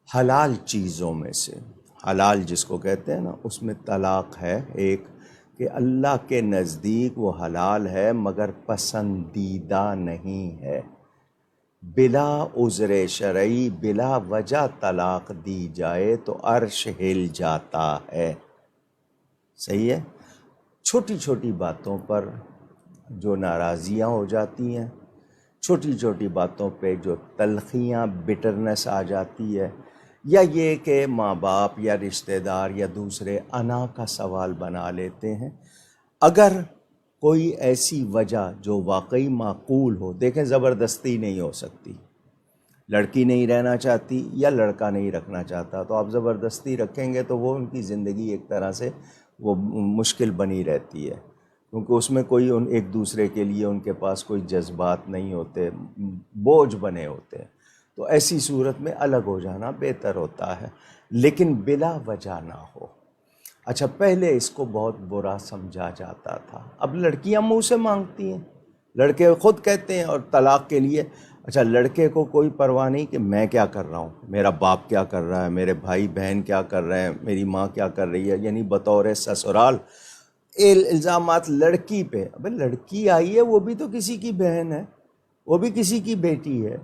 حلال چیزوں میں سے، حلال جس کو کہتے ہیں نا، اس میں طلاق ہے ایک، کہ اللہ کے نزدیک وہ حلال ہے مگر پسندیدہ نہیں ہے، بلا عذر شرعی بلا وجہ طلاق دی جائے تو عرش ہل جاتا ہے۔ صحیح ہے؟ چھوٹی چھوٹی باتوں پر جو ناراضیاں ہو جاتی ہیں، چھوٹی چھوٹی باتوں پہ جو تلخیاں، بٹرنس آ جاتی ہے، یا یہ کہ ماں باپ یا رشتہ دار یا دوسرے انا کا سوال بنا لیتے ہیں، اگر کوئی ایسی وجہ جو واقعی معقول ہو، دیکھیں زبردستی نہیں ہو سکتی، لڑکی نہیں رہنا چاہتی یا لڑکا نہیں رکھنا چاہتا تو آپ زبردستی رکھیں گے تو وہ ان کی زندگی ایک طرح سے وہ مشکل بنی رہتی ہے، کیونکہ اس میں کوئی ایک دوسرے کے لیے ان کے پاس کوئی جذبات نہیں ہوتے، بوجھ بنے ہوتے ہیں، تو ایسی صورت میں الگ ہو جانا بہتر ہوتا ہے، لیکن بلا وجہ نہ ہو۔ اچھا پہلے اس کو بہت برا سمجھا جاتا تھا، اب لڑکیاں منہ سے مانگتی ہیں، لڑکے خود کہتے ہیں، اور طلاق کے لیے اچھا لڑکے کو کوئی پرواہ نہیں کہ میں کیا کر رہا ہوں، میرا باپ کیا کر رہا ہے، میرے بھائی بہن کیا کر رہے ہیں، میری ماں کیا کر رہی ہے، یعنی بطور سسرال الزامات لڑکی پہ۔ ابے لڑکی آئی ہے، وہ بھی تو کسی کی بہن ہے، وہ بھی کسی کی بیٹی ہے،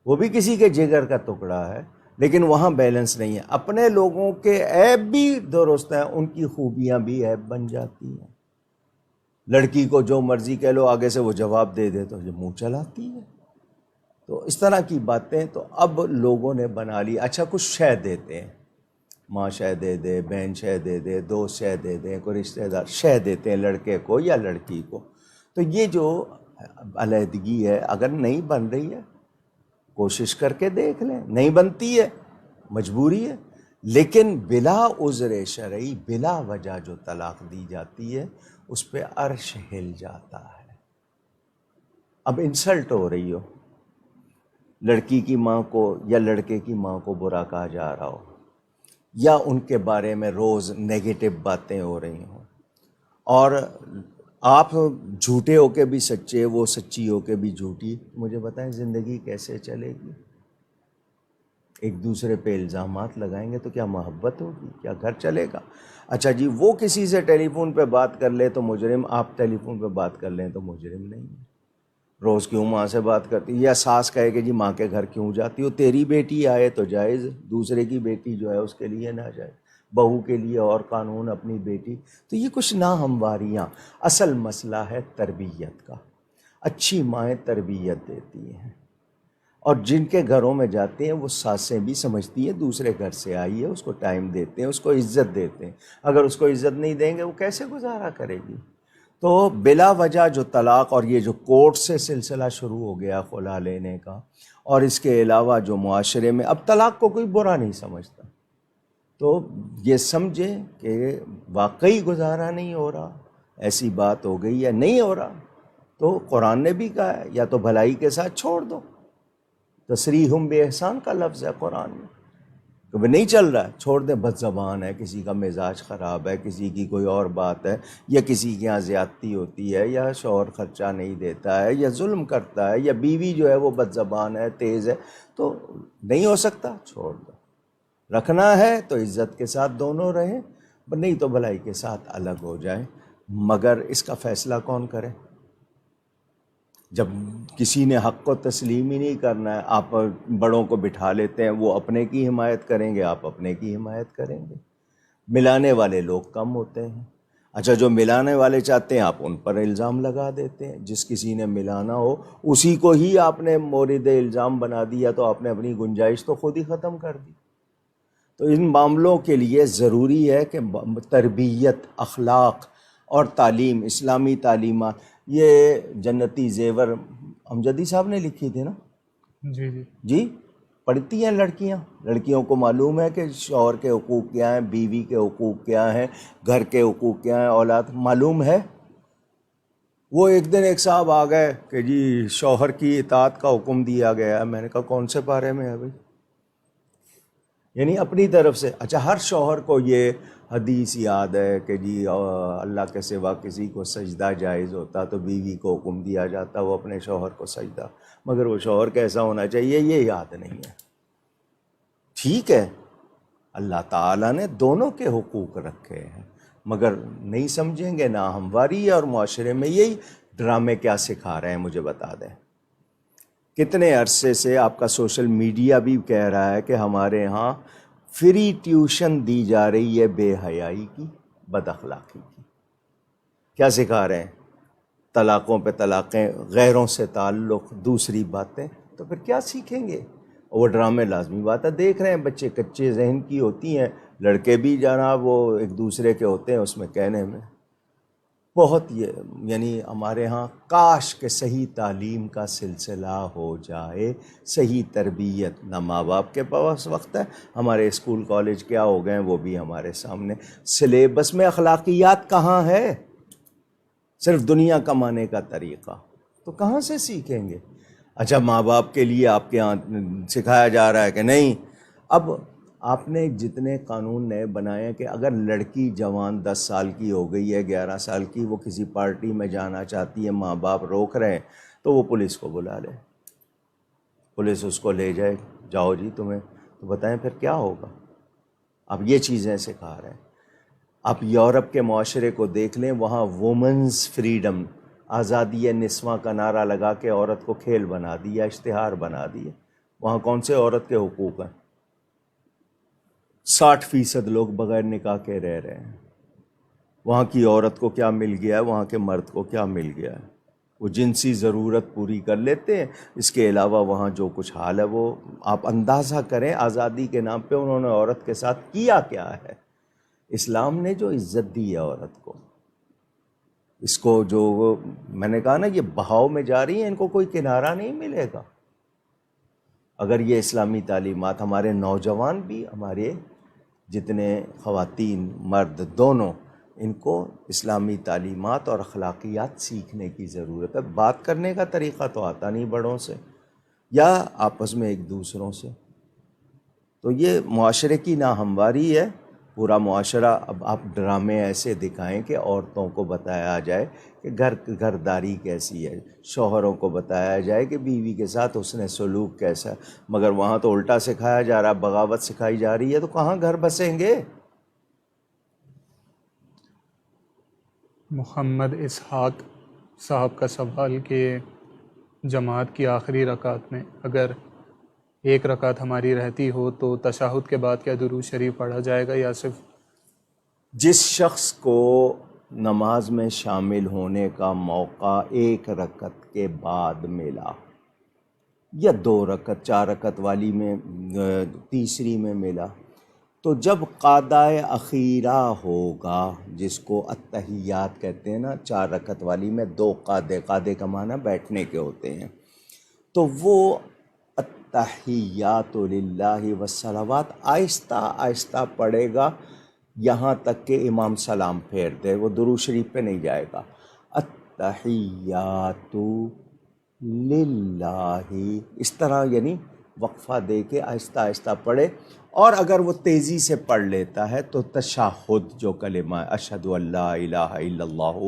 وہ بھی کسی کے جگر کا ٹکڑا ہے، لیکن وہاں بیلنس نہیں ہے، اپنے لوگوں کے عیب بھی درست ہیں، ان کی خوبیاں بھی عیب بن جاتی ہیں۔ لڑکی کو جو مرضی کہہ لو، آگے سے وہ جواب دے دے تو یہ منہ چلاتی ہے۔ تو اس طرح کی باتیں تو اب لوگوں نے بنا لی۔ اچھا کچھ شے دیتے ہیں، ماں شے دے دے، بہن شے دے دے، دوست شے دے دے، کوئی رشتہ دار شے دیتے ہیں لڑکے کو یا لڑکی کو، تو یہ جو علیحدگی ہے اگر نہیں بن رہی ہے کوشش کر کے دیکھ لیں، نہیں بنتی ہے مجبوری ہے، لیکن بلا عذر شرعی بلا وجہ جو طلاق دی جاتی ہے اس پہ عرش ہل جاتا ہے۔ اب انسلٹ ہو رہی ہو، لڑکی کی ماں کو یا لڑکے کی ماں کو برا کہا جا رہا ہو، یا ان کے بارے میں روز نیگیٹو باتیں ہو رہی ہوں، اور آپ جھوٹے ہو کے بھی سچے، وہ سچی ہو کے بھی جھوٹی، مجھے بتائیں زندگی کیسے چلے گی؟ ایک دوسرے پہ الزامات لگائیں گے تو کیا محبت ہوگی؟ کیا گھر چلے گا؟ اچھا جی وہ کسی سے ٹیلی فون پہ بات کر لے تو مجرم، آپ ٹیلی فون پہ بات کر لیں تو مجرم نہیں ہے۔ روز کیوں ماں سے بات کرتی، یا ساس کہے کہ جی ماں کے گھر کیوں جاتی ہو، تیری بیٹی آئے تو جائز، دوسرے کی بیٹی جو ہے اس کے لیے نہ جائے، بہو کے لیے اور قانون اپنی بیٹی، تو یہ کچھ ناہمواریاں۔ اصل مسئلہ ہے تربیت کا، اچھی مائیں تربیت دیتی ہیں، اور جن کے گھروں میں جاتے ہیں وہ ساسیں بھی سمجھتی ہیں دوسرے گھر سے آئی ہے، اس کو ٹائم دیتے ہیں، اس کو عزت دیتے ہیں، اگر اس کو عزت نہیں دیں گے وہ کیسے گزارا کرے گی؟ تو بلا وجہ جو طلاق اور یہ جو کورٹ سے سلسلہ شروع ہو گیا خلا لینے کا، اور اس کے علاوہ جو معاشرے میں اب طلاق کو کوئی برا نہیں سمجھتا، تو یہ سمجھیں کہ واقعی گزارا نہیں ہو رہا، ایسی بات ہو گئی یا نہیں ہو رہا، تو قرآن نے بھی کہا ہے یا تو بھلائی کے ساتھ چھوڑ دو، تسریحم بے احسان کا لفظ ہے قرآن میں، کہ نہیں چل رہا ہے چھوڑ دیں، بد زبان ہے، کسی کا مزاج خراب ہے، کسی کی کوئی اور بات ہے، یا کسی کے یہاں زیادتی ہوتی ہے، یا شوہر خرچہ نہیں دیتا ہے، یا ظلم کرتا ہے، یا بیوی جو ہے وہ بد زبان ہے، تیز ہے، تو نہیں ہو سکتا، چھوڑ دو۔ رکھنا ہے تو عزت کے ساتھ دونوں رہیں، نہیں تو بھلائی کے ساتھ الگ ہو جائیں، مگر اس کا فیصلہ کون کرے؟ جب کسی نے حق کو تسلیم ہی نہیں کرنا ہے، آپ بڑوں کو بٹھا لیتے ہیں، وہ اپنے کی حمایت کریں گے، آپ اپنے کی حمایت کریں گے، ملانے والے لوگ کم ہوتے ہیں۔ اچھا، جو ملانے والے چاہتے ہیں آپ ان پر الزام لگا دیتے ہیں، جس کسی نے ملانا ہو اسی کو ہی آپ نے مورد الزام بنا دیا، تو آپ نے اپنی گنجائش تو خود ہی ختم کر دی۔ تو ان معاملوں کے لیے ضروری ہے کہ تربیت، اخلاق اور تعلیم، اسلامی تعلیمات، یہ جنتی زیور امجدی صاحب نے لکھی تھی نا؟ جی جی جی، پڑھتی ہیں لڑکیوں کو معلوم ہے کہ شوہر کے حقوق کیا ہیں، بیوی کے حقوق کیا ہیں، گھر کے حقوق کیا ہیں، اولاد معلوم ہے۔ وہ ایک دن ایک صاحب آ گئے کہ جی شوہر کی اطاعت کا حکم دیا گیا ہے، میں نے کہا کون سے پارے میں ہے بھائی؟ یعنی اپنی طرف سے، اچھا ہر شوہر کو یہ حدیث یاد ہے کہ جی اللہ کے سوا کسی کو سجدہ جائز ہوتا تو بیوی کو حکم دیا جاتا وہ اپنے شوہر کو سجدہ، مگر وہ شوہر کیسا ہونا چاہیے یہ یاد نہیں ہے۔ ٹھیک ہے، اللہ تعالیٰ نے دونوں کے حقوق رکھے ہیں، مگر نہیں سمجھیں گے، ناہمواری ہے، اور معاشرے میں یہی ڈرامے کیا سکھا رہے ہیں مجھے بتا دیں۔ کتنے عرصے سے آپ کا سوشل میڈیا بھی کہہ رہا ہے کہ ہمارے ہاں فری ٹیوشن دی جا رہی ہے بے حیائی کی، بد اخلاقی کی۔ کیا سکھا رہے ہیں؟ طلاقوں پہ طلاقیں، غیروں سے تعلق، دوسری باتیں، تو پھر کیا سیکھیں گے؟ وہ ڈرامے لازمی بات ہے دیکھ رہے ہیں بچے، کچے ذہن کی ہوتی ہیں، لڑکے بھی جناب وہ ایک دوسرے کے ہوتے ہیں اس میں کہنے میں بہت، یہ یعنی ہمارے ہاں کاش کہ صحیح تعلیم کا سلسلہ ہو جائے، صحیح تربیت، نہ ماں باپ کے پاس وقت ہے، ہمارے اسکول کالج کیا ہو گئے ہیں وہ بھی ہمارے سامنے، سلیبس میں اخلاقیات کہاں ہے؟ صرف دنیا کمانے کا طریقہ، تو کہاں سے سیکھیں گے؟ اچھا، ماں باپ کے لیے آپ کے یہاں سکھایا جا رہا ہے کہ نہیں، اب آپ نے جتنے قانون نئے بنائے ہیں کہ اگر لڑکی جوان 10 سال کی ہو گئی ہے، 11 سال کی، وہ کسی پارٹی میں جانا چاہتی ہے، ماں باپ روک رہے ہیں، تو وہ پولیس کو بلا لے، پولیس اس کو لے جائے، جاؤ جی تمہیں، تو بتائیں پھر کیا ہوگا؟ اب یہ چیزیں سکھا رہے ہیں۔ آپ یورپ کے معاشرے کو دیکھ لیں، وہاں وومنز فریڈم، آزادی نسواں کا نعرہ لگا کے عورت کو کھیل بنا دیا، اشتہار بنا دیا۔ وہاں کون سے عورت کے حقوق ہیں؟ 60% لوگ بغیر نکاح کے رہ رہے ہیں۔ وہاں کی عورت کو کیا مل گیا ہے، وہاں کے مرد کو کیا مل گیا ہے؟ وہ جنسی ضرورت پوری کر لیتے ہیں، اس کے علاوہ وہاں جو کچھ حال ہے وہ آپ اندازہ کریں، آزادی کے نام پہ انہوں نے عورت کے ساتھ کیا کیا ہے۔ اسلام نے جو عزت دی ہے عورت کو، اس کو جو میں نے کہا نا یہ بہاؤ میں جا رہی ہیں، ان کو کوئی کنارہ نہیں ملے گا اگر یہ اسلامی تعلیمات، ہمارے نوجوان بھی، ہمارے جتنے خواتین مرد دونوں، ان کو اسلامی تعلیمات اور اخلاقیات سیکھنے کی ضرورت ہے۔ بات کرنے کا طریقہ تو آتا نہیں بڑوں سے یا آپس میں ایک دوسروں سے، تو یہ معاشرے کی ناہمواری ہے۔ پورا معاشرہ، اب آپ ڈرامے ایسے دکھائیں کہ عورتوں کو بتایا جائے کہ گھرداری کیسی ہے، شوہروں کو بتایا جائے کہ بیوی کے ساتھ حسن سلوک کیسا ہے، مگر وہاں تو الٹا سکھایا جا رہا ہے، بغاوت سکھائی جا رہی ہے، تو کہاں گھر بسیں گے؟ محمد اسحاق صاحب کا سوال کہ جماعت کی آخری رکعت میں اگر ایک رکعت ہماری رہتی ہو تو تشہد کے بعد کیا درود شریف پڑھا جائے گا یا صرف؟ جس شخص کو نماز میں شامل ہونے کا موقع ایک رکعت کے بعد ملا یا 2 رکعت 4 رکعت والی میں تیسری میں ملا، تو جب قادہ اخیرہ ہوگا، جس کو التحیات کہتے ہیں نا، 4 رکعت والی میں 2 قادے، قادے کا معنی بیٹھنے کے ہوتے ہیں، تو وہ التحیات للہ والصلوات آہستہ آہستہ پڑھے گا یہاں تک کہ امام سلام پھیر دے، وہ درود شریف پہ نہیں جائے گا۔ التحیات للہ، اس طرح یعنی وقفہ دے کے آہستہ آہستہ پڑھے۔ اور اگر وہ تیزی سے پڑھ لیتا ہے تو تشہد جو کلمہ ہے، اشہد ان لا الہ الا اللہ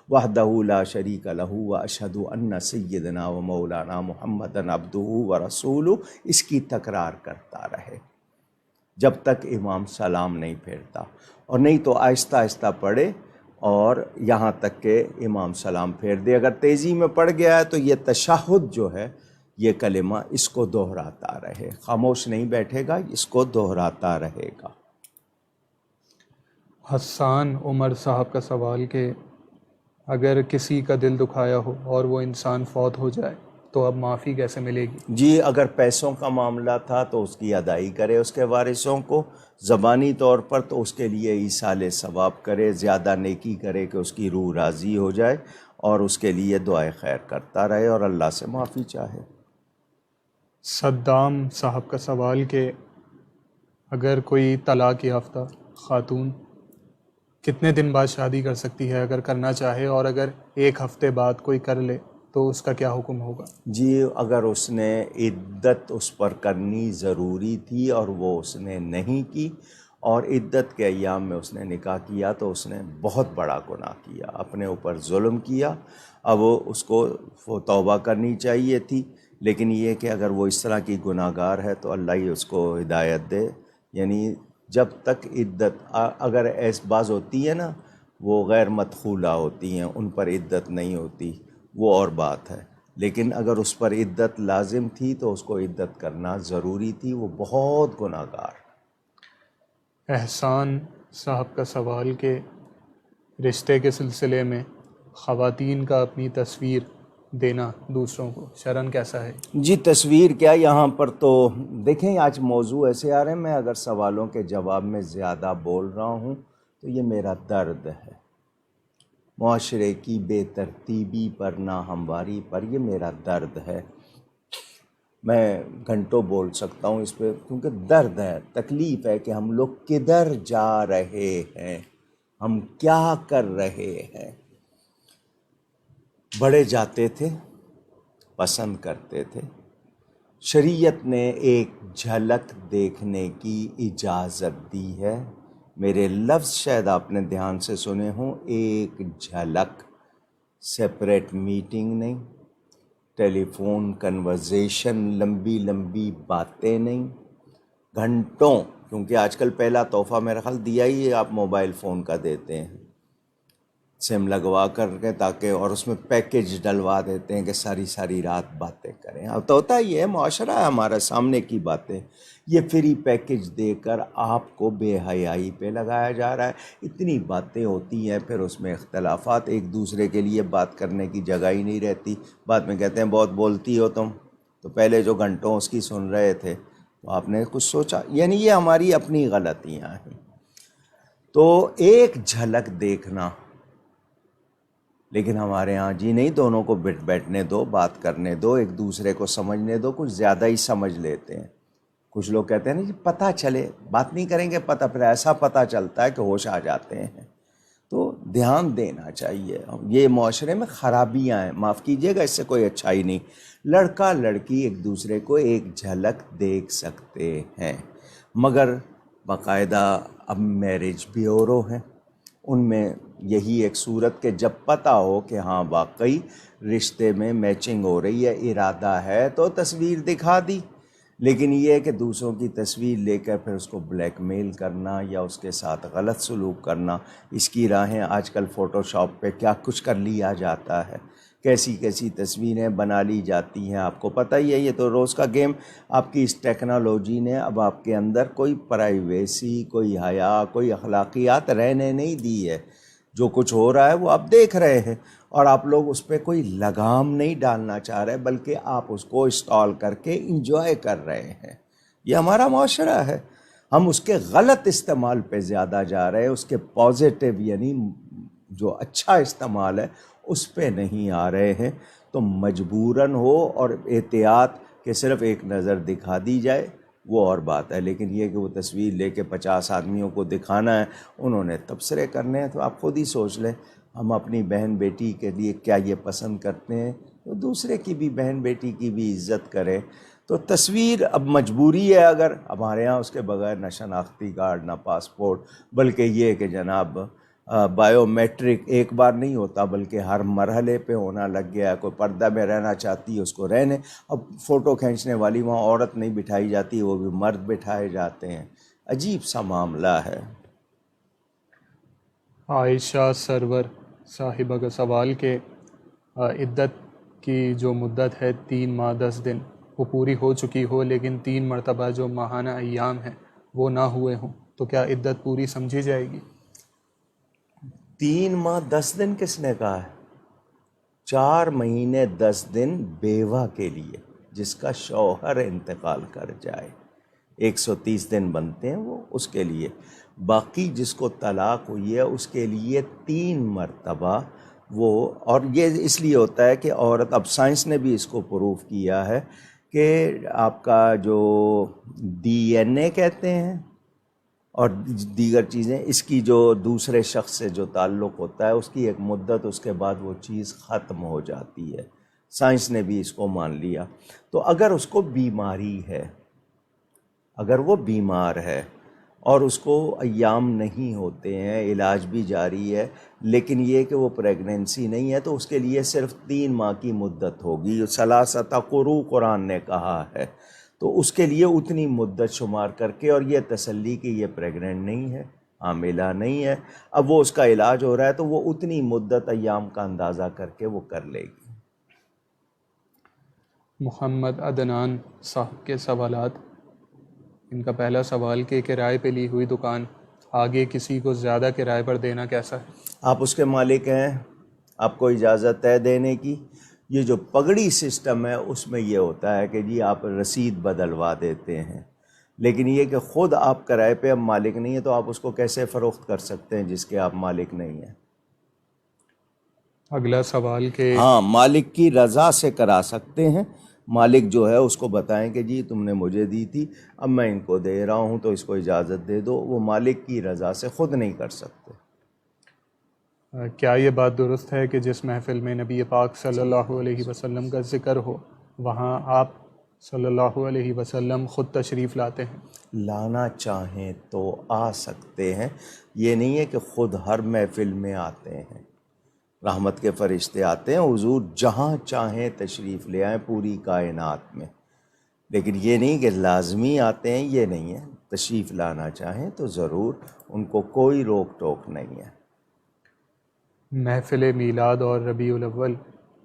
وحدہ لا شریک لہ واشہد ان سیدنا و مولانا محمد عبدہ و رسولہ، اس کی تکرار کرتا رہے جب تک امام سلام نہیں پھیرتا، اور نہیں تو آہستہ آہستہ پڑھے اور یہاں تک کہ امام سلام پھیر دے۔ اگر تیزی میں پڑھ گیا ہے تو یہ تشہد جو ہے، یہ کلمہ اس کو دہراتا رہے، خاموش نہیں بیٹھے گا، اس کو دہراتا رہے گا۔ حسان عمر صاحب کا سوال کہ اگر کسی کا دل دکھایا ہو اور وہ انسان فوت ہو جائے تو اب معافی کیسے ملے گی؟ جی، اگر پیسوں کا معاملہ تھا تو اس کی ادائی کرے اس کے وارثوں کو، زبانی طور پر تو اس کے لیے ایصال ثواب کرے، زیادہ نیکی کرے کہ اس کی روح راضی ہو جائے، اور اس کے لیے دعائے خیر کرتا رہے اور اللہ سے معافی چاہے۔ صدام صاحب کا سوال کہ اگر کوئی طلاق یافتہ خاتون کتنے دن بعد شادی کر سکتی ہے اگر کرنا چاہے، اور اگر 1 ہفتے بعد کوئی کر لے تو اس کا کیا حکم ہوگا؟ جی، اگر اس نے عدت اس پر کرنی ضروری تھی اور وہ اس نے نہیں کی، اور عدت کے ایام میں اس نے نکاح کیا، تو اس نے بہت بڑا گناہ کیا، اپنے اوپر ظلم کیا۔ اب اس کو وہ توبہ کرنی چاہیے تھی، لیکن یہ کہ اگر وہ اس طرح کی گناہ گار ہے تو اللہ ہی اس کو ہدایت دے، یعنی جب تک عدت، اگر بعض ہوتی ہے نا وہ غیر مدخولہ ہوتی ہیں، ان پر عدت نہیں ہوتی، وہ اور بات ہے، لیکن اگر اس پر عدت لازم تھی تو اس کو عدت کرنا ضروری تھی، وہ بہت گناہ گار۔ احسان صاحب کا سوال کہ رشتے کے سلسلے میں خواتین کا اپنی تصویر دینا دوسروں کو شرعاً کیسا ہے؟ جی، تصویر کیا، یہاں پر تو دیکھیں آج موضوع ایسے آ رہے ہیں، میں اگر سوالوں کے جواب میں زیادہ بول رہا ہوں تو یہ میرا درد ہے، معاشرے کی بے ترتیبی پر، ناہمواری پر، یہ میرا درد ہے۔ میں گھنٹوں بول سکتا ہوں اس پہ، کیونکہ درد ہے، تکلیف ہے کہ ہم لوگ کدھر جا رہے ہیں، ہم کیا کر رہے ہیں۔ بڑے جاتے تھے، پسند کرتے تھے، شریعت نے ایک جھلک دیکھنے کی اجازت دی ہے۔ میرے لفظ شاید آپ نے دھیان سے سنے ہوں، ایک جھلک، سیپریٹ میٹنگ نہیں، ٹیلی فون کنورزیشن، لمبی لمبی باتیں نہیں، گھنٹوں، کیونکہ آج کل پہلا تحفہ میرا خیال دیا ہی آپ موبائل فون کا دیتے ہیں، سم لگوا کر کے، تاکہ، اور اس میں پیکیج ڈلوا دیتے ہیں کہ ساری ساری رات باتیں کریں۔ اب تو ہوتا ہی ہے، معاشرہ ہے ہمارے سامنے کی باتیں، یہ فری پیکیج دے کر آپ کو بے حیائی پہ لگایا جا رہا ہے۔ اتنی باتیں ہوتی ہیں، پھر اس میں اختلافات، ایک دوسرے کے لیے بات کرنے کی جگہ ہی نہیں رہتی، بعد میں کہتے ہیں بہت بولتی ہو تم، تو پہلے جو گھنٹوں اس کی سن رہے تھے تو آپ نے کچھ سوچا، یعنی یہ ہماری اپنی غلطیاں ہیں۔ تو ایک جھلک دیکھنا، لیکن ہمارے ہاں جی نہیں، دونوں کو بیٹھنے دو، بات کرنے دو، ایک دوسرے کو سمجھنے دو، کچھ زیادہ ہی سمجھ لیتے ہیں۔ کچھ لوگ کہتے ہیں نا جی پتہ چلے، بات نہیں کریں گے پتہ، پھر ایسا پتہ چلتا ہے کہ ہوش آ جاتے ہیں۔ تو دھیان دینا چاہیے، یہ معاشرے میں خرابیاں ہیں، معاف کیجیے گا، اس سے کوئی اچھائی نہیں۔ لڑکا لڑکی ایک دوسرے کو ایک جھلک دیکھ سکتے ہیں، مگر باقاعدہ اب میرج بیورو ہیں، ان میں یہی ایک صورت کہ جب پتہ ہو کہ ہاں واقعی رشتے میں میچنگ ہو رہی ہے، ارادہ ہے، تو تصویر دکھا دی، لیکن یہ ہے کہ دوسروں کی تصویر لے کر پھر اس کو بلیک میل کرنا یا اس کے ساتھ غلط سلوک کرنا، اس کی راہیں آج کل فوٹو شاپ پہ کیا کچھ کر لیا جاتا ہے، کیسی کیسی تصویریں بنا لی جاتی ہیں، آپ کو پتہ ہی ہے، یہ تو روز کا گیم۔ آپ کی اس ٹیکنالوجی نے اب آپ کے اندر کوئی پرائیویسی، کوئی حیا، کوئی اخلاقیات رہنے نہیں دی ہے، جو کچھ ہو رہا ہے وہ آپ دیکھ رہے ہیں، اور آپ لوگ اس پہ کوئی لگام نہیں ڈالنا چاہ رہے، بلکہ آپ اس کو انسٹال کر کے انجوائے کر رہے ہیں۔ یہ ہمارا معاشرہ ہے، ہم اس کے غلط استعمال پہ زیادہ جا رہے ہیں، اس کے پازیٹیو یعنی جو اچھا استعمال ہے اس پہ نہیں آ رہے ہیں. تو مجبوراً ہو اور احتیاط کہ صرف ایک نظر دکھا دی جائے وہ اور بات ہے، لیکن یہ کہ وہ تصویر لے کے 50 آدمیوں کو دکھانا ہے، انہوں نے تبصرے کرنے ہیں، تو آپ خود ہی سوچ لیں. ہم اپنی بہن بیٹی کے لیے کیا یہ پسند کرتے ہیں؟ تو دوسرے کی بھی بہن بیٹی کی بھی عزت کریں. تو تصویر اب مجبوری ہے، اگر ہمارے ہاں اس کے بغیر نہ شناختی کارڈ نہ پاسپورٹ، بلکہ یہ کہ جناب بائیو میٹرک ایک بار نہیں ہوتا بلکہ ہر مرحلے پہ ہونا لگ گیا ہے. کوئی پردہ میں رہنا چاہتی ہے اس کو رہنے. اب فوٹو کھینچنے والی وہاں عورت نہیں بٹھائی جاتی، وہ بھی مرد بٹھائے جاتے ہیں. عجیب سا معاملہ ہے. عائشہ سرور صاحبہ کا سوال کہ عدت کی جو مدت ہے 3 ماہ 10 دن وہ پوری ہو چکی ہو، لیکن 3 مرتبہ جو ماہانہ ایام ہیں وہ نہ ہوئے ہوں، تو کیا عدت پوری سمجھی جائے گی؟ 3 ماہ 10 دن کس نے کہا ہے؟ 4 مہینے 10 دن بیوہ کے لیے جس کا شوہر انتقال کر جائے، 130 دن بنتے ہیں وہ اس کے لیے. باقی جس کو طلاق ہوئی ہے اس کے لیے 3 مرتبہ وہ. اور یہ اس لیے ہوتا ہے کہ عورت، اب سائنس نے بھی اس کو پروف کیا ہے کہ آپ کا جو ڈی این اے کہتے ہیں اور دیگر چیزیں، اس کی جو دوسرے شخص سے جو تعلق ہوتا ہے اس کی ایک مدت، اس کے بعد وہ چیز ختم ہو جاتی ہے. سائنس نے بھی اس کو مان لیا. تو اگر اس کو بیماری ہے، اگر وہ بیمار ہے اور اس کو ایام نہیں ہوتے ہیں، علاج بھی جاری ہے، لیکن یہ کہ وہ پریگننسی نہیں ہے، تو اس کے لیے صرف 3 ماہ کی مدت ہوگی. ثلاثۃ قروء قرآن نے کہا ہے. تو اس کے لیے اتنی مدت شمار کر کے، اور یہ تسلی کہ یہ پریگننٹ نہیں ہے، حاملہ نہیں ہے، اب وہ اس کا علاج ہو رہا ہے، تو وہ اتنی مدت ایام کا اندازہ کر کے وہ کر لے گی. محمد عدنان صاحب کے سوالات. ان کا پہلا سوال کہ کرائے پہ لی ہوئی دکان آگے کسی کو زیادہ کرائے پر دینا کیسا ہے؟ آپ اس کے مالک ہیں، آپ کو اجازت ہے دینے کی. یہ جو پگڑی سسٹم ہے اس میں یہ ہوتا ہے کہ جی آپ رسید بدلوا دیتے ہیں، لیکن یہ کہ خود آپ کرائے پہ اب مالک نہیں ہے تو آپ اس کو کیسے فروخت کر سکتے ہیں جس کے آپ مالک نہیں ہیں؟ اگلا سوال کہ ہاں، مالک کی رضا سے کرا سکتے ہیں. مالک جو ہے اس کو بتائیں کہ جی تم نے مجھے دی تھی، اب میں ان کو دے رہا ہوں تو اس کو اجازت دے دو. وہ مالک کی رضا سے خود نہیں کر سکتے. کیا یہ بات درست ہے کہ جس محفل میں نبی پاک صلی اللہ علیہ وسلم کا ذکر ہو وہاں آپ صلی اللہ علیہ وسلم خود تشریف لاتے ہیں؟ لانا چاہیں تو آ سکتے ہیں، یہ نہیں ہے کہ خود ہر محفل میں آتے ہیں. رحمت کے فرشتے آتے ہیں، حضور جہاں چاہیں تشریف لے آئیں پوری کائنات میں، لیکن یہ نہیں کہ لازمی آتے ہیں، یہ نہیں ہے. تشریف لانا چاہیں تو ضرور، ان کو کوئی روک ٹوک نہیں ہے. محفل میلاد اور ربیع الاول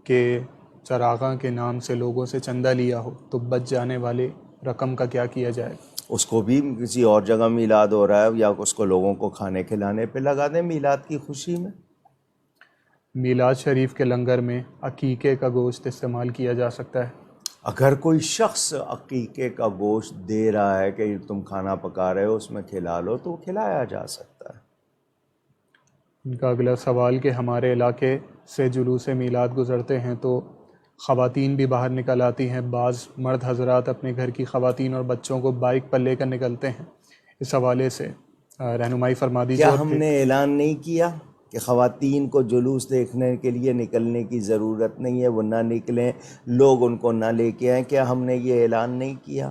کے چراغاں کے نام سے لوگوں سے چندہ لیا ہو تو بچ جانے والے رقم کا کیا کیا جائے؟ اس کو بھی کسی اور جگہ میلاد ہو رہا ہے یا اس کو لوگوں کو کھانے کھلانے پہ لگا دیں میلاد کی خوشی میں. میلاد شریف کے لنگر میں عقیقے کا گوشت استعمال کیا جا سکتا ہے؟ اگر کوئی شخص عقیقے کا گوشت دے رہا ہے کہ تم کھانا پکا رہے ہو اس میں کھلا لو تو کھلایا جا سکتا ہے. ان کا اگلا سوال کہ ہمارے علاقے سے جلوس میلاد گزرتے ہیں تو خواتین بھی باہر نکل آتی ہیں، بعض مرد حضرات اپنے گھر کی خواتین اور بچوں کو بائک پر لے کر نکلتے ہیں. اس حوالے سے رہنمائی فرما دیجیے. کیا ہم نے اعلان نہیں کیا کہ خواتین کو جلوس دیکھنے کے لیے نکلنے کی ضرورت نہیں ہے، وہ نہ نکلیں، لوگ ان کو نہ لے کے آئیں؟ کیا ہم نے یہ اعلان نہیں کیا؟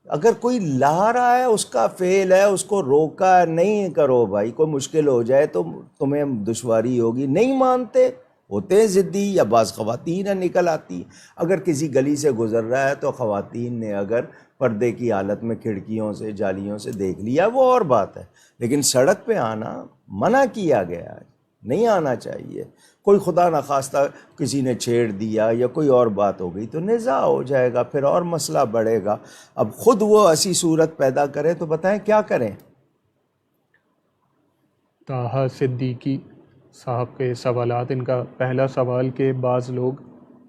اگر کوئی لا رہا ہے اس کا فعل ہے، اس کو روکا نہیں کرو بھائی. کوئی مشکل ہو جائے تو تمہیں دشواری ہوگی، نہیں مانتے ہوتے ہیں ضدی، یا بعض خواتین ہیں نکل آتی. اگر کسی گلی سے گزر رہا ہے تو خواتین نے اگر پردے کی حالت میں کھڑکیوں سے جالیوں سے دیکھ لیا وہ اور بات ہے، لیکن سڑک پہ آنا منع کیا گیا ہے، نہیں آنا چاہیے. کوئی خدا نخواستہ کسی نے چھیڑ دیا یا کوئی اور بات ہو گئی تو نزاع ہو جائے گا، پھر اور مسئلہ بڑھے گا. اب خود وہ ایسی صورت پیدا کریں تو بتائیں کیا کریں؟ طاہا صدیقی صاحب کے سوالات. ان کا پہلا سوال کہ بعض لوگ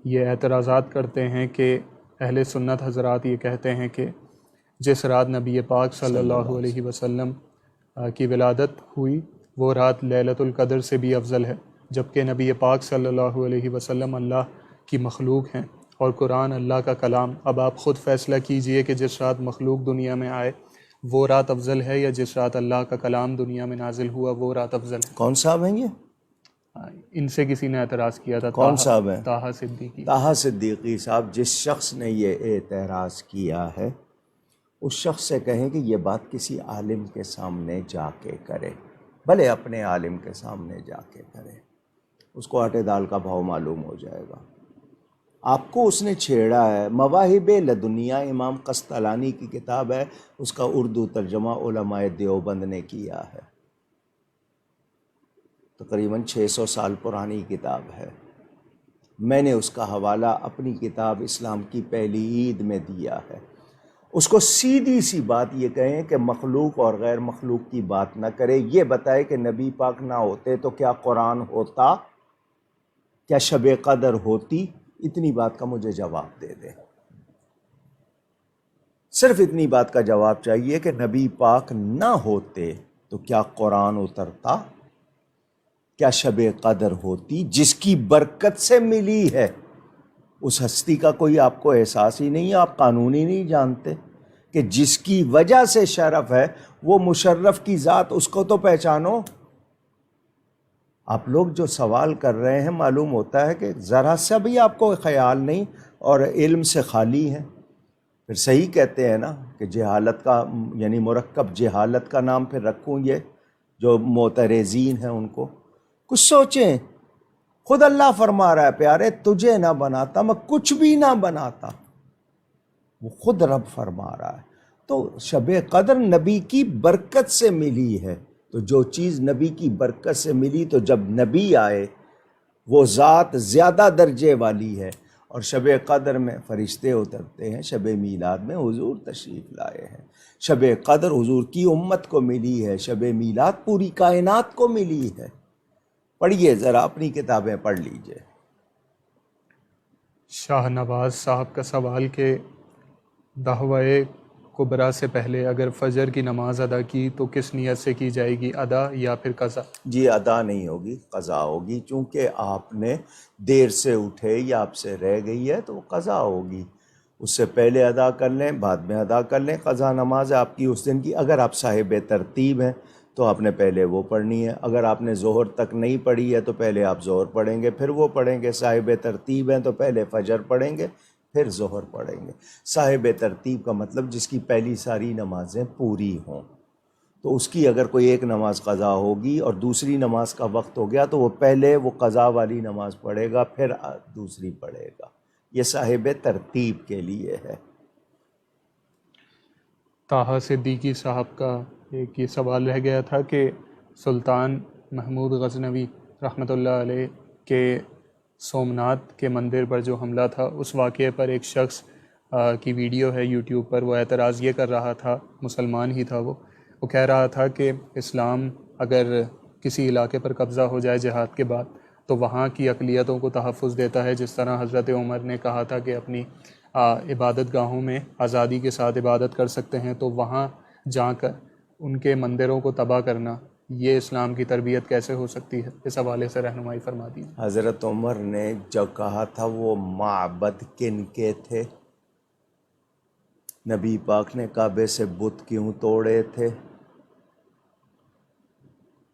یہ اعتراضات کرتے ہیں کہ اہل سنت حضرات یہ کہتے ہیں کہ جس رات نبی پاک صلی اللہ علیہ وسلم کی ولادت ہوئی وہ رات لیلۃ القدر سے بھی افضل ہے، جبکہ نبی پاک صلی اللہ علیہ وسلم اللہ کی مخلوق ہیں اور قرآن اللہ کا کلام۔ اب آپ خود فیصلہ کیجئے کہ جس رات مخلوق دنیا میں آئے وہ رات افضل ہے یا جس رات اللہ کا کلام دنیا میں نازل ہوا وہ رات افضل ہے۔ کون صاحب ہیں یہ؟ ان سے کسی نے اعتراض کیا تھا، کون صاحب ہیں؟ طٰہٰ صدیقی۔ طٰہٰ صدیقی صاحب، جس شخص نے یہ اعتراض کیا ہے اس شخص سے کہیں کہ یہ بات کسی عالم کے سامنے جا کے کرے، بھلے اپنے عالم کے سامنے جا کے کرے، اس کو آٹے دال کا بھاؤ معلوم ہو جائے گا۔ آپ کو اس نے چھیڑا ہے۔ مواہب لدنیا امام قسطلانی کی کتاب ہے، اس کا اردو ترجمہ علماء دیوبند نے کیا ہے، تقریباً 600 سال پرانی کتاب ہے۔ میں نے اس کا حوالہ اپنی کتاب اسلام کی پہلی عید میں دیا ہے۔ اس کو سیدھی سی بات یہ کہیں کہ مخلوق اور غیر مخلوق کی بات نہ کرے، یہ بتائے کہ نبی پاک نہ ہوتے تو کیا قرآن ہوتا، کیا شب قدر ہوتی، اتنی بات کا مجھے جواب دے دے۔ صرف اتنی بات کا جواب چاہیے کہ نبی پاک نہ ہوتے تو کیا قرآن اترتا، کیا شب قدر ہوتی جس کی برکت سے ملی ہے۔ اس ہستی کا کوئی آپ کو احساس ہی نہیں ہے، آپ قانون ہی نہیں جانتے کہ جس کی وجہ سے شرف ہے وہ مشرف کی ذات، اس کو تو پہچانو۔ آپ لوگ جو سوال کر رہے ہیں معلوم ہوتا ہے کہ ذرا سا بھی آپ کو خیال نہیں اور علم سے خالی ہیں۔ پھر صحیح کہتے ہیں نا کہ جہالت کا یعنی مرکب جہالت کا نام پھر رکھوں، یہ جو معترضین ہیں ان کو کچھ سوچیں۔ خود اللہ فرما رہا ہے پیارے تجھے نہ بناتا میں کچھ بھی نہ بناتا، وہ خود رب فرما رہا ہے۔ تو شب قدر نبی کی برکت سے ملی ہے، تو جو چیز نبی کی برکت سے ملی تو جب نبی آئے وہ ذات زیادہ درجے والی ہے، اور شب قدر میں فرشتے اترتے ہیں، شب میلاد میں حضور تشریف لائے ہیں، شب قدر حضور کی امت کو ملی ہے، شب میلاد پوری کائنات کو ملی ہے۔ پڑھیے ذرا، اپنی کتابیں پڑھ لیجئے۔ شاہ نواز صاحب کا سوال کہ دعوی کبریٰ سے پہلے اگر فجر کی نماز ادا کی تو کس نیت سے کی جائے گی، ادا یا پھر قضا؟ جی ادا نہیں ہوگی، قضا ہوگی، چونکہ آپ نے دیر سے اٹھے یا آپ سے رہ گئی ہے تو وہ قضا ہوگی۔ اس سے پہلے ادا کر لیں، بعد میں ادا کر لیں، قضا نماز ہے آپ کی اس دن کی۔ اگر آپ صاحب ترتیب ہیں تو آپ نے پہلے وہ پڑھنی ہے، اگر آپ نے ظہر تک نہیں پڑھی ہے تو پہلے آپ ظہر پڑھیں گے پھر وہ پڑھیں گے۔ صاحب ترتیب ہیں تو پہلے فجر پڑھیں گے پھر ظہر پڑھیں گے۔ صاحب ترتیب کا مطلب جس کی پہلی ساری نمازیں پوری ہوں، تو اس کی اگر کوئی ایک نماز قضا ہوگی اور دوسری نماز کا وقت ہو گیا تو وہ پہلے وہ قضا والی نماز پڑھے گا پھر دوسری پڑھے گا۔ یہ صاحب ترتیب کے لیے ہے۔ طٰہٰ صدیقی صاحب کا ایک یہ سوال رہ گیا تھا کہ سلطان محمود غزنوی رحمۃ اللہ علیہ کے سومناتھ کے مندر پر جو حملہ تھا، اس واقعے پر ایک شخص کی ویڈیو ہے یوٹیوب پر، وہ اعتراض یہ کر رہا تھا، مسلمان ہی تھا وہ کہہ رہا تھا کہ اسلام اگر کسی علاقے پر قبضہ ہو جائے جہاد کے بعد تو وہاں کی اقلیتوں کو تحفظ دیتا ہے، جس طرح حضرت عمر نے کہا تھا کہ اپنی عبادت گاہوں میں آزادی کے ساتھ عبادت کر سکتے ہیں، تو وہاں جا کر ان کے مندروں کو تباہ کرنا یہ اسلام کی تربیت کیسے ہو سکتی ہے؟ اس حوالے سے رہنمائی فرما دیجیے۔ حضرت عمر نے جو کہا تھا وہ معبد کن کے تھے؟ نبی پاک نے کعبے سے بت کیوں توڑے تھے؟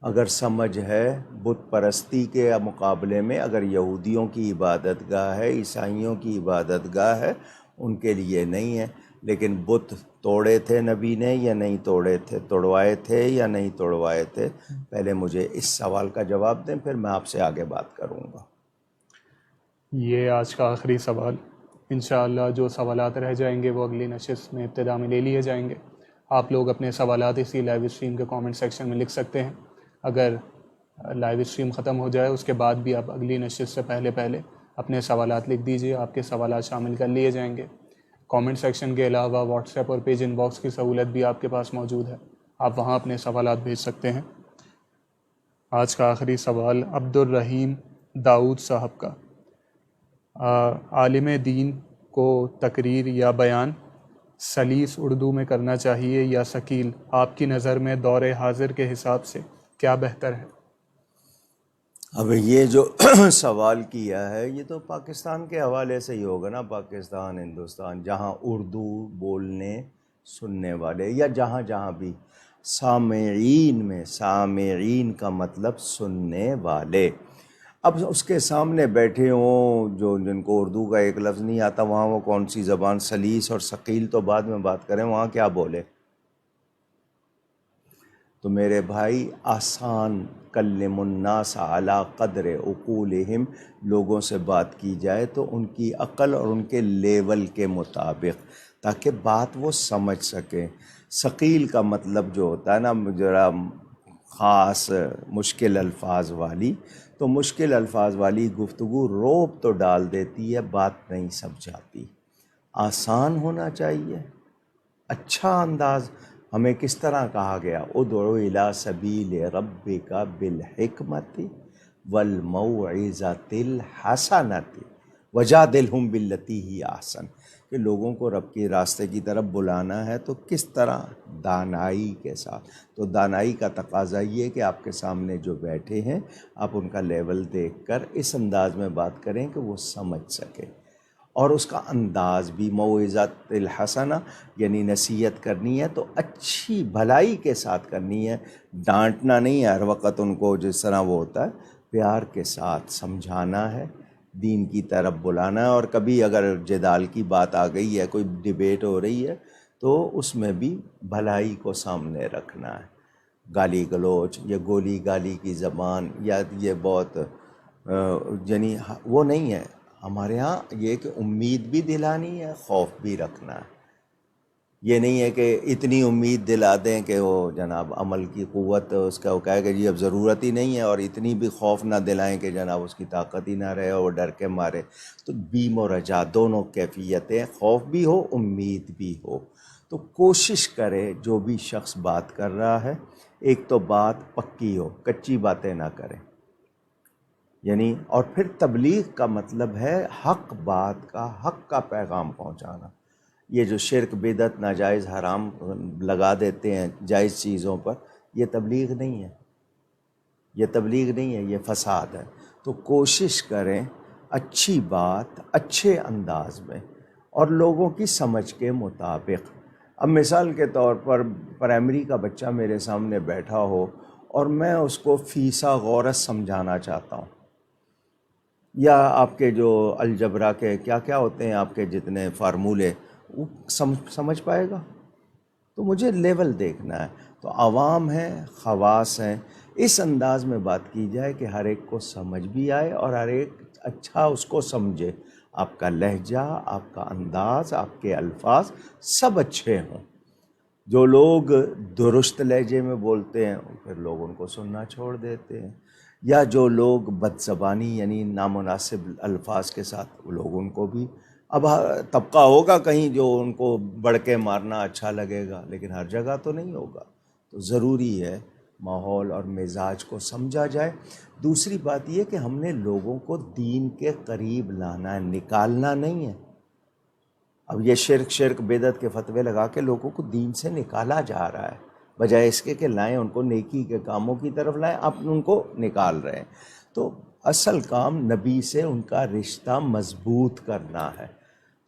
اگر سمجھ ہے بت پرستی کے مقابلے میں اگر یہودیوں کی عبادت گاہ ہے، عیسائیوں کی عبادت گاہ ہے، ان کے لیے نہیں ہے، لیکن بت توڑے تھے نبی نے یا نہیں توڑے تھے، توڑوائے تھے یا نہیں توڑوائے تھے؟ پہلے مجھے اس سوال کا جواب دیں، پھر میں آپ سے آگے بات کروں گا۔ یہ آج کا آخری سوال، انشاءاللہ جو سوالات رہ جائیں گے وہ اگلی نشست میں ابتدا میں لے لیے جائیں گے۔ آپ لوگ اپنے سوالات اسی لائیو اسٹریم کے کامنٹ سیکشن میں لکھ سکتے ہیں۔ اگر لائیو اسٹریم ختم ہو جائے اس کے بعد بھی آپ اگلی نشست سے پہلے اپنے سوالات لکھ دیجئے، آپ کے سوالات شامل کر لیے جائیں گے۔ کامنٹ سیکشن کے علاوہ واٹس ایپ اور پیج ان باکس کی سہولت بھی آپ کے پاس موجود ہے، آپ وہاں اپنے سوالات بھیج سکتے ہیں۔ آج کا آخری سوال عبد الرحیم داؤد صاحب کا، عالم دین کو تقریر یا بیان سلیس اردو میں کرنا چاہیے یا ثقیل؟ آپ کی نظر میں دور حاضر کے حساب سے کیا بہتر ہے؟ اب یہ جو سوال کیا ہے یہ تو پاکستان کے حوالے سے ہی ہوگا نا، پاکستان، ہندوستان، جہاں اردو بولنے سننے والے، یا جہاں جہاں بھی سامعین میں، سامعین کا مطلب سننے والے، اب اس کے سامنے بیٹھے ہوں جو جن کو اردو کا ایک لفظ نہیں آتا، وہاں وہ کون سی زبان، سلیس اور ثقیل تو بعد میں بات کریں، وہاں کیا بولے؟ تو میرے بھائی آسان، کلم الناس علی قدر عقولہم، لوگوں سے بات کی جائے تو ان کی عقل اور ان کے لیول کے مطابق، تاکہ بات وہ سمجھ سکیں۔ ثقیل کا مطلب جو ہوتا ہے نا ذرا خاص مشکل الفاظ والی، تو مشکل الفاظ والی گفتگو روب تو ڈال دیتی ہے، بات نہیں سمجھاتی۔ آسان ہونا چاہیے، اچھا انداز۔ ہمیں کس طرح کہا گیا؟ ادعو الی سبیل ربک بالحکمت والموعظۃ الحسنۃ وجادلہم باللتی ہی احسن، کہ لوگوں کو رب کے راستے کی طرف بلانا ہے تو کس طرح؟ دانائی کے ساتھ۔ تو دانائی کا تقاضا یہ کہ آپ کے سامنے جو بیٹھے ہیں آپ ان کا لیول دیکھ کر اس انداز میں بات کریں کہ وہ سمجھ سکے، اور اس کا انداز بھی موعظۃ الحسنہ، یعنی نصیحت کرنی ہے تو اچھی بھلائی کے ساتھ کرنی ہے، ڈانٹنا نہیں ہے ہر وقت ان کو جس طرح وہ ہوتا ہے، پیار کے ساتھ سمجھانا ہے، دین کی طرف بلانا ہے۔ اور کبھی اگر جدال کی بات آ گئی ہے، کوئی ڈیبیٹ ہو رہی ہے، تو اس میں بھی بھلائی کو سامنے رکھنا ہے۔ گالی گلوچ یا گولی گالی کی زبان، یا یہ بہت یعنی وہ نہیں ہے ہمارے ہاں، یہ کہ امید بھی دلانی ہے، خوف بھی رکھنا ہے۔ یہ نہیں ہے کہ اتنی امید دلا دیں کہ وہ جناب عمل کی قوت اس کا وہ کہے کہ جی اب ضرورت ہی نہیں ہے، اور اتنی بھی خوف نہ دلائیں کہ جناب اس کی طاقت ہی نہ رہے اور وہ ڈر کے مارے۔ تو بیم و رجا دونوں کیفیتیں، خوف بھی ہو، امید بھی ہو۔ تو کوشش کرے جو بھی شخص بات کر رہا ہے، ایک تو بات پکی ہو، کچی باتیں نہ کریں، یعنی اور پھر تبلیغ کا مطلب ہے حق بات کا، حق کا پیغام پہنچانا۔ یہ جو شرک، بدعت، ناجائز، حرام لگا دیتے ہیں جائز چیزوں پر، یہ تبلیغ نہیں ہے، یہ تبلیغ نہیں ہے، یہ فساد ہے۔ تو کوشش کریں اچھی بات اچھے انداز میں اور لوگوں کی سمجھ کے مطابق۔ اب مثال کے طور پر پرائمری کا بچہ میرے سامنے بیٹھا ہو اور میں اس کو فیسا غورس سمجھانا چاہتا ہوں، یا آپ کے جو الجبرا کے کیا کیا ہوتے ہیں آپ کے جتنے فارمولے، وہ سمجھ پائے گا؟ تو مجھے لیول دیکھنا ہے۔ تو عوام ہیں، خواص ہیں، اس انداز میں بات کی جائے کہ ہر ایک کو سمجھ بھی آئے اور ہر ایک اچھا اس کو سمجھے، آپ کا لہجہ، آپ کا انداز، آپ کے الفاظ سب اچھے ہوں۔ جو لوگ درست لہجے میں بولتے ہیں پھر لوگ ان کو سننا چھوڑ دیتے ہیں، یا جو لوگ بد زبانی یعنی نامناسب الفاظ کے ساتھ، وہ لوگ ان کو بھی، اب طبقہ ہوگا کہیں جو ان کو بڑھ کے مارنا اچھا لگے گا، لیکن ہر جگہ تو نہیں ہوگا۔ تو ضروری ہے ماحول اور مزاج کو سمجھا جائے۔ دوسری بات یہ کہ ہم نے لوگوں کو دین کے قریب لانا ہے، نکالنا نہیں ہے۔ اب یہ شرک بدعت کے فتوے لگا کے لوگوں کو دین سے نکالا جا رہا ہے، بجائے اس کے کہ لائیں ان کو نیکی کے کاموں کی طرف لائیں، آپ ان کو نکال رہے ہیں۔ تو اصل کام نبی سے ان کا رشتہ مضبوط کرنا ہے۔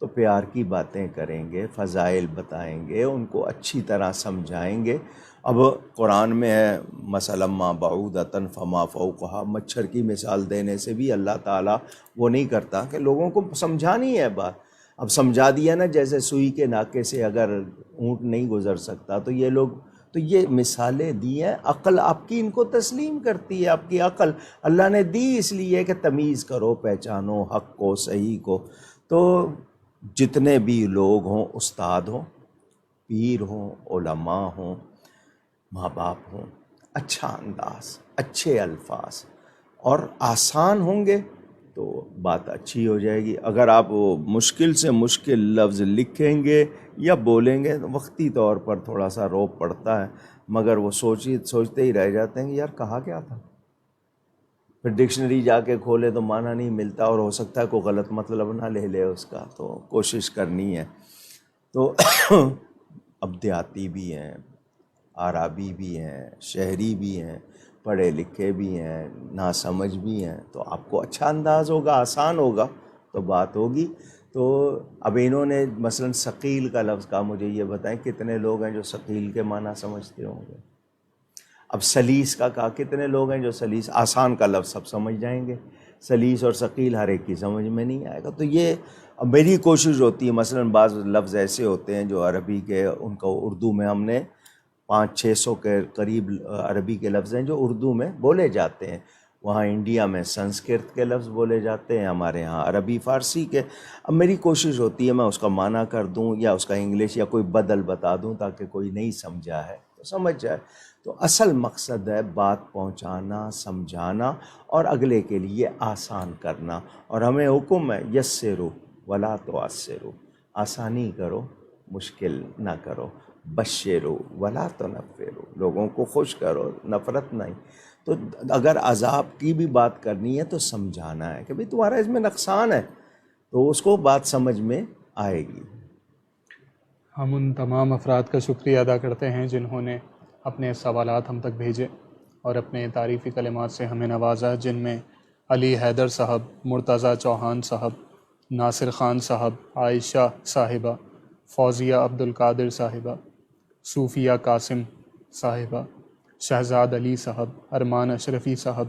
تو پیار کی باتیں کریں گے، فضائل بتائیں گے، ان کو اچھی طرح سمجھائیں گے۔ اب قرآن میں ہے مثلا ما بعودۃ فما فوقها، مچھر کی مثال دینے سے بھی اللہ تعالیٰ وہ نہیں کرتا کہ لوگوں کو سمجھانی ہے بات۔ اب سمجھا دیا نا، جیسے سوئی کے ناکے سے اگر اونٹ نہیں گزر سکتا، تو یہ لوگ، تو یہ مثالیں دی ہیں، عقل آپ کی ان کو تسلیم کرتی ہے۔ آپ کی عقل اللہ نے دی اس لیے کہ تمیز کرو، پہچانو حق کو، صحیح کو۔ تو جتنے بھی لوگ ہوں، استاد ہوں، پیر ہوں، علماء ہوں، ماں باپ ہوں، اچھا انداز، اچھے الفاظ اور آسان ہوں گے تو بات اچھی ہو جائے گی۔ اگر آپ مشکل سے مشکل لفظ لکھیں گے یا بولیں گے تو وقتی طور پر تھوڑا سا روب پڑتا ہے، مگر وہ سوچتے ہی رہ جاتے ہیں کہ یار کہا کیا تھا۔ پھر ڈکشنری جا کے کھولے تو معنی نہیں ملتا، اور ہو سکتا ہے کوئی غلط مطلب نہ لے لے اس کا۔ تو کوشش کرنی ہے تو اب دیہاتی بھی ہیں، عربی بھی ہیں، شہری بھی ہیں، پڑھے لکھے بھی ہیں، ناسمجھ بھی ہیں، تو آپ کو اچھا انداز ہوگا، آسان ہوگا تو بات ہوگی۔ تو اب انہوں نے مثلا ثقیل کا لفظ کہا، مجھے یہ بتائیں کتنے لوگ ہیں جو ثقیل کے معنی سمجھتے ہوں گے؟ اب سلیس کا کہا، کتنے لوگ ہیں جو سلیس، آسان کا لفظ سب سمجھ جائیں گے، سلیس اور ثقیل ہر ایک کی سمجھ میں نہیں آئے گا۔ تو یہ اب میری کوشش ہوتی ہے، مثلا بعض لفظ ایسے ہوتے ہیں جو عربی کے، ان کو اردو میں ہم نے 500-600 کے قریب عربی کے لفظ ہیں جو اردو میں بولے جاتے ہیں، وہاں انڈیا میں سنسکرت کے لفظ بولے جاتے ہیں، ہمارے ہاں عربی فارسی کے۔ اب میری کوشش ہوتی ہے میں اس کا معنی کر دوں یا اس کا انگلش یا کوئی بدل بتا دوں تاکہ کوئی نہیں سمجھا ہے تو سمجھ جائے۔ تو اصل مقصد ہے بات پہنچانا، سمجھانا اور اگلے کے لیے آسان کرنا، اور ہمیں حکم ہے یسرو ولا تعسرو، آسانی کرو مشکل نہ کرو، بشرو ولا تنفرو، لوگوں کو خوش کرو نفرت نہیں۔ تو اگر عذاب کی بھی بات کرنی ہے تو سمجھانا ہے کہ بھئی تمہارا اس میں نقصان ہے، تو اس کو بات سمجھ میں آئے گی۔ ہم ان تمام افراد کا شکریہ ادا کرتے ہیں جنہوں نے اپنے سوالات ہم تک بھیجے اور اپنے تعریفی کلمات سے ہمیں نوازا، جن میں علی حیدر صاحب، مرتضیٰ چوہان صاحب، ناصر خان صاحب، عائشہ صاحبہ، فوزیہ عبد القادر صاحبہ، صوفیہ قاسم صاحبہ، شہزاد علی صاحب، ارمان اشرفی صاحب،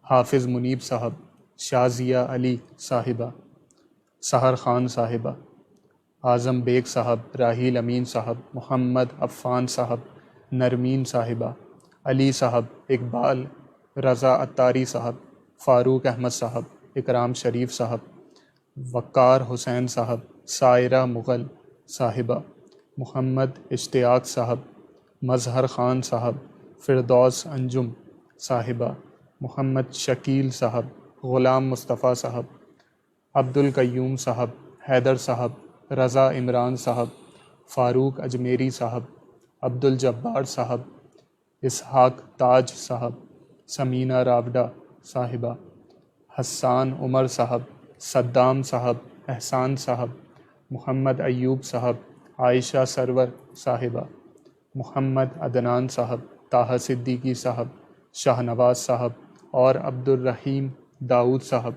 حافظ منیب صاحب، شازیہ علی صاحبہ، سحر خان صاحبہ، اعظم بیگ صاحب، راحیل امین صاحب، محمد عفان صاحب، نرمین صاحبہ، علی صاحب، اقبال رضا اتاری صاحب، فاروق احمد صاحب، اکرام شریف صاحب، وقار حسین صاحب، سائرہ مغل صاحبہ، محمد اشتیاق صاحب، مظہر خان صاحب، فردوس انجم صاحبہ، محمد شکیل صاحب، غلام مصطفیٰ صاحب، عبد القیوم صاحب، حیدر صاحب، رضا عمران صاحب، فاروق اجمیری صاحب، عبد الجبار صاحب، اسحاق تاج صاحب، سمینہ راوڈہ صاحبہ، حسان عمر صاحب، صدام صاحب، احسان صاحب، محمد ایوب صاحب، عائشہ سرور صاحبہ، محمد عدنان صاحب، طاہر صدیقی صاحب، شاہ نواز صاحب اور عبد الرحیم داؤد صاحب،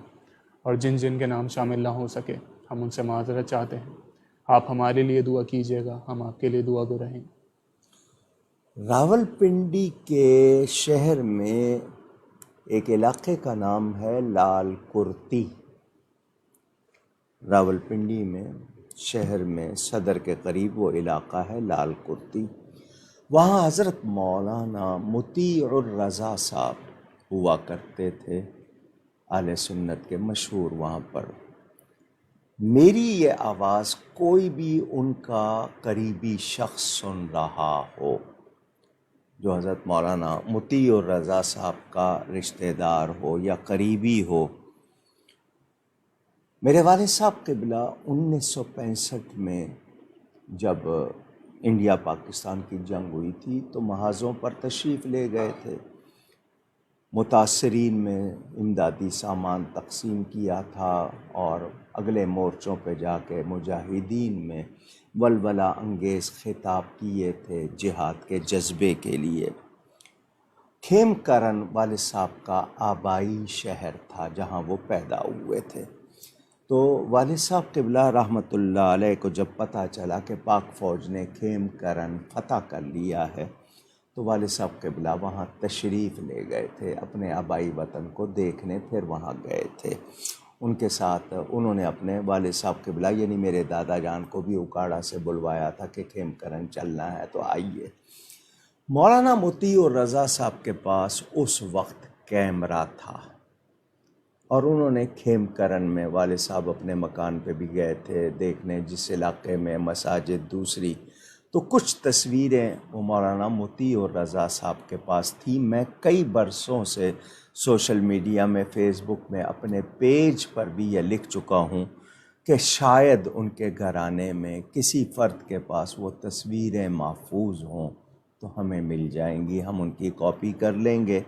اور جن جن کے نام شامل نہ ہو سکے ہم ان سے معذرت چاہتے ہیں۔ آپ ہمارے لیے دعا کیجیے گا، ہم آپ کے لیے دعا گو رہیں۔ راولپنڈی کے شہر میں ایک علاقے کا نام ہے لال کرتی۔ راولپنڈی میں شہر میں صدر کے قریب وہ علاقہ ہے لال کرتی، وہاں حضرت مولانا مطیع الرضا صاحب ہوا کرتے تھے، اہل سنت کے مشہور۔ وہاں پر میری یہ آواز کوئی بھی ان کا قریبی شخص سن رہا ہو جو حضرت مولانا مطیع الرضا صاحب کا رشتہ دار ہو یا قریبی ہو، میرے والد صاحب قبلہ 1965 میں جب انڈیا پاکستان کی جنگ ہوئی تھی تو محاذوں پر تشریف لے گئے تھے، متاثرین میں امدادی سامان تقسیم کیا تھا اور اگلے مورچوں پہ جا کے مجاہدین میں ولولہ انگیز خطاب کیے تھے جہاد کے جذبے کے لیے۔ کھیم کرن والد صاحب کا آبائی شہر تھا جہاں وہ پیدا ہوئے تھے۔ تو والد صاحب قبلہ رحمۃ اللہ علیہ کو جب پتہ چلا کہ پاک فوج نے کھیم کرن فتح کر لیا ہے تو والد صاحب قبلہ وہاں تشریف لے گئے تھے، اپنے آبائی وطن کو دیکھنے پھر وہاں گئے تھے۔ ان کے ساتھ انہوں نے اپنے والد صاحب قبلہ یعنی میرے دادا جان کو بھی اکاڑا سے بلوایا تھا کہ کھیم کرن چلنا ہے تو آئیے۔ مولانا مطیع الرضا صاحب کے پاس اس وقت کیمرہ تھا اور انہوں نے کھیم کرن میں والد صاحب اپنے مکان پہ بھی گئے تھے دیکھنے، جس علاقے میں مساجد دوسری، تو کچھ تصویریں وہ مولانا مطیع الرضا صاحب کے پاس تھیں۔ میں کئی برسوں سے سوشل میڈیا میں، فیس بک میں، اپنے پیج پر بھی یہ لکھ چکا ہوں کہ شاید ان کے گھرانے میں کسی فرد کے پاس وہ تصویریں محفوظ ہوں تو ہمیں مل جائیں گی، ہم ان کی کاپی کر لیں گے۔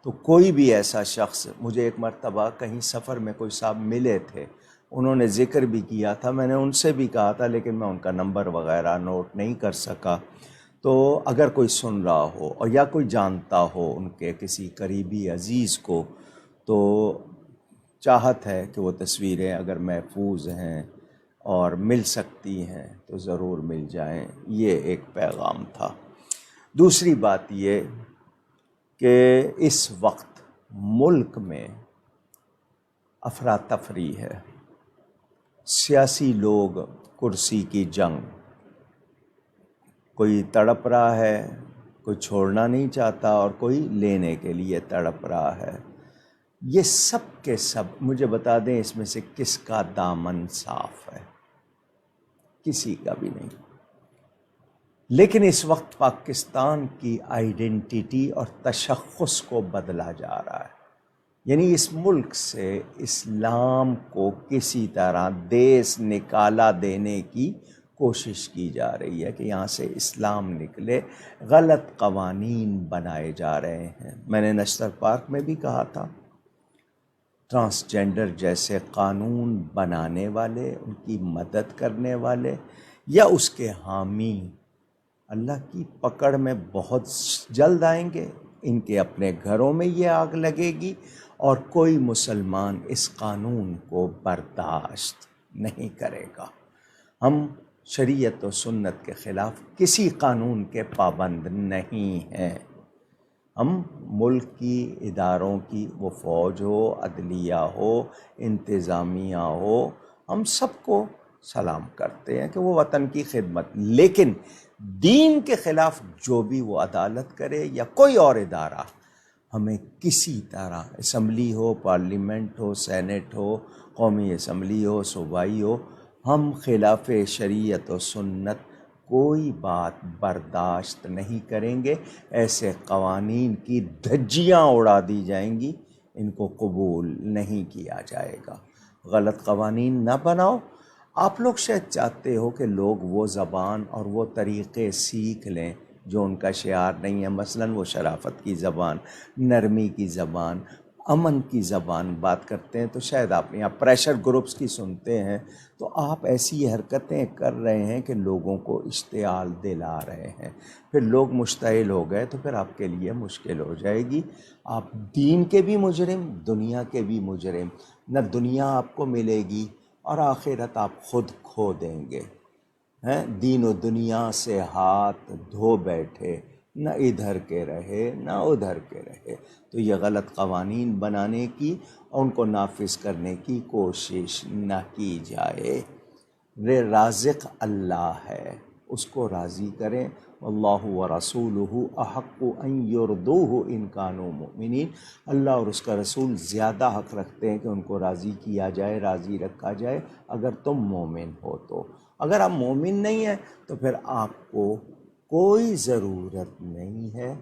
تو کوئی بھی ایسا شخص، مجھے ایک مرتبہ کہیں سفر میں کوئی صاحب ملے تھے، انہوں نے ذکر بھی کیا تھا، میں نے ان سے بھی کہا تھا لیکن میں ان کا نمبر وغیرہ نوٹ نہیں کر سکا. تو اگر کوئی سن رہا ہو اور یا کوئی جانتا ہو ان کے کسی قریبی عزیز کو، تو چاہت ہے کہ وہ تصویریں اگر محفوظ ہیں اور مل سکتی ہیں تو ضرور مل جائیں. یہ ایک پیغام تھا. دوسری بات یہ کہ اس وقت ملک میں افراتفری ہے، سیاسی لوگ کرسی کی جنگ، کوئی تڑپ رہا ہے، کوئی چھوڑنا نہیں چاہتا اور کوئی لینے کے لیے تڑپ رہا ہے. یہ سب کے سب مجھے بتا دیں اس میں سے کس کا دامن صاف ہے؟ کسی کا بھی نہیں. لیکن اس وقت پاکستان کی آئیڈینٹی اور تشخص کو بدلا جا رہا ہے. یعنی اس ملک سے اسلام کو کسی طرح دیس نکالا دینے کی کوشش کی جا رہی ہے کہ یہاں سے اسلام نکلے. غلط قوانین بنائے جا رہے ہیں. میں نے نشتر پارک میں بھی کہا تھا، ٹرانسجینڈر جیسے قانون بنانے والے، ان کی مدد کرنے والے یا اس کے حامی اللہ کی پکڑ میں بہت جلد آئیں گے. ان کے اپنے گھروں میں یہ آگ لگے گی اور کوئی مسلمان اس قانون کو برداشت نہیں کرے گا. ہم شریعت و سنت کے خلاف کسی قانون کے پابند نہیں ہیں. ہم ملک کی اداروں کی، وہ فوج ہو، عدلیہ ہو، انتظامیہ ہو، ہم سب کو سلام کرتے ہیں کہ وہ وطن کی خدمت، لیکن دین کے خلاف جو بھی وہ عدالت کرے یا کوئی اور ادارہ، ہمیں کسی طرح اسمبلی ہو، پارلیمنٹ ہو، سینٹ ہو، قومی اسمبلی ہو، صوبائی ہو، ہم خلاف شریعت و سنت کوئی بات برداشت نہیں کریں گے. ایسے قوانین کی دھجیاں اڑا دی جائیں گی، ان کو قبول نہیں کیا جائے گا. غلط قوانین نہ بناؤ. آپ لوگ شاید چاہتے ہو کہ لوگ وہ زبان اور وہ طریقے سیکھ لیں جو ان کا شعار نہیں ہے. مثلاً وہ شرافت کی زبان، نرمی کی زبان، امن کی زبان بات کرتے ہیں. تو شاید آپ یہاں پریشر گروپس کی سنتے ہیں، تو آپ ایسی حرکتیں کر رہے ہیں کہ لوگوں کو اشتعال دلا رہے ہیں. پھر لوگ مشتعل ہو گئے تو پھر آپ کے لیے مشکل ہو جائے گی. آپ دین کے بھی مجرم، دنیا کے بھی مجرم. نہ دنیا آپ کو ملے گی اور آخرت آپ خود کھو دیں گے. دین و دنیا سے ہاتھ دھو بیٹھے، نہ ادھر کے رہے نہ ادھر کے رہے. تو یہ غلط قوانین بنانے کی اور ان کو نافذ کرنے کی کوشش نہ کی جائے. رازق اللہ ہے، اس کو راضی کریں. اللہ ورسولہ احق ان یرضوہ ان کانوا مؤمنین. اللہ اور اس کا رسول زیادہ حق رکھتے ہیں کہ ان کو راضی کیا جائے، راضی رکھا جائے اگر تم مومن ہو تو. اگر آپ مومن نہیں ہیں تو پھر آپ کو کوئی ضرورت نہیں ہے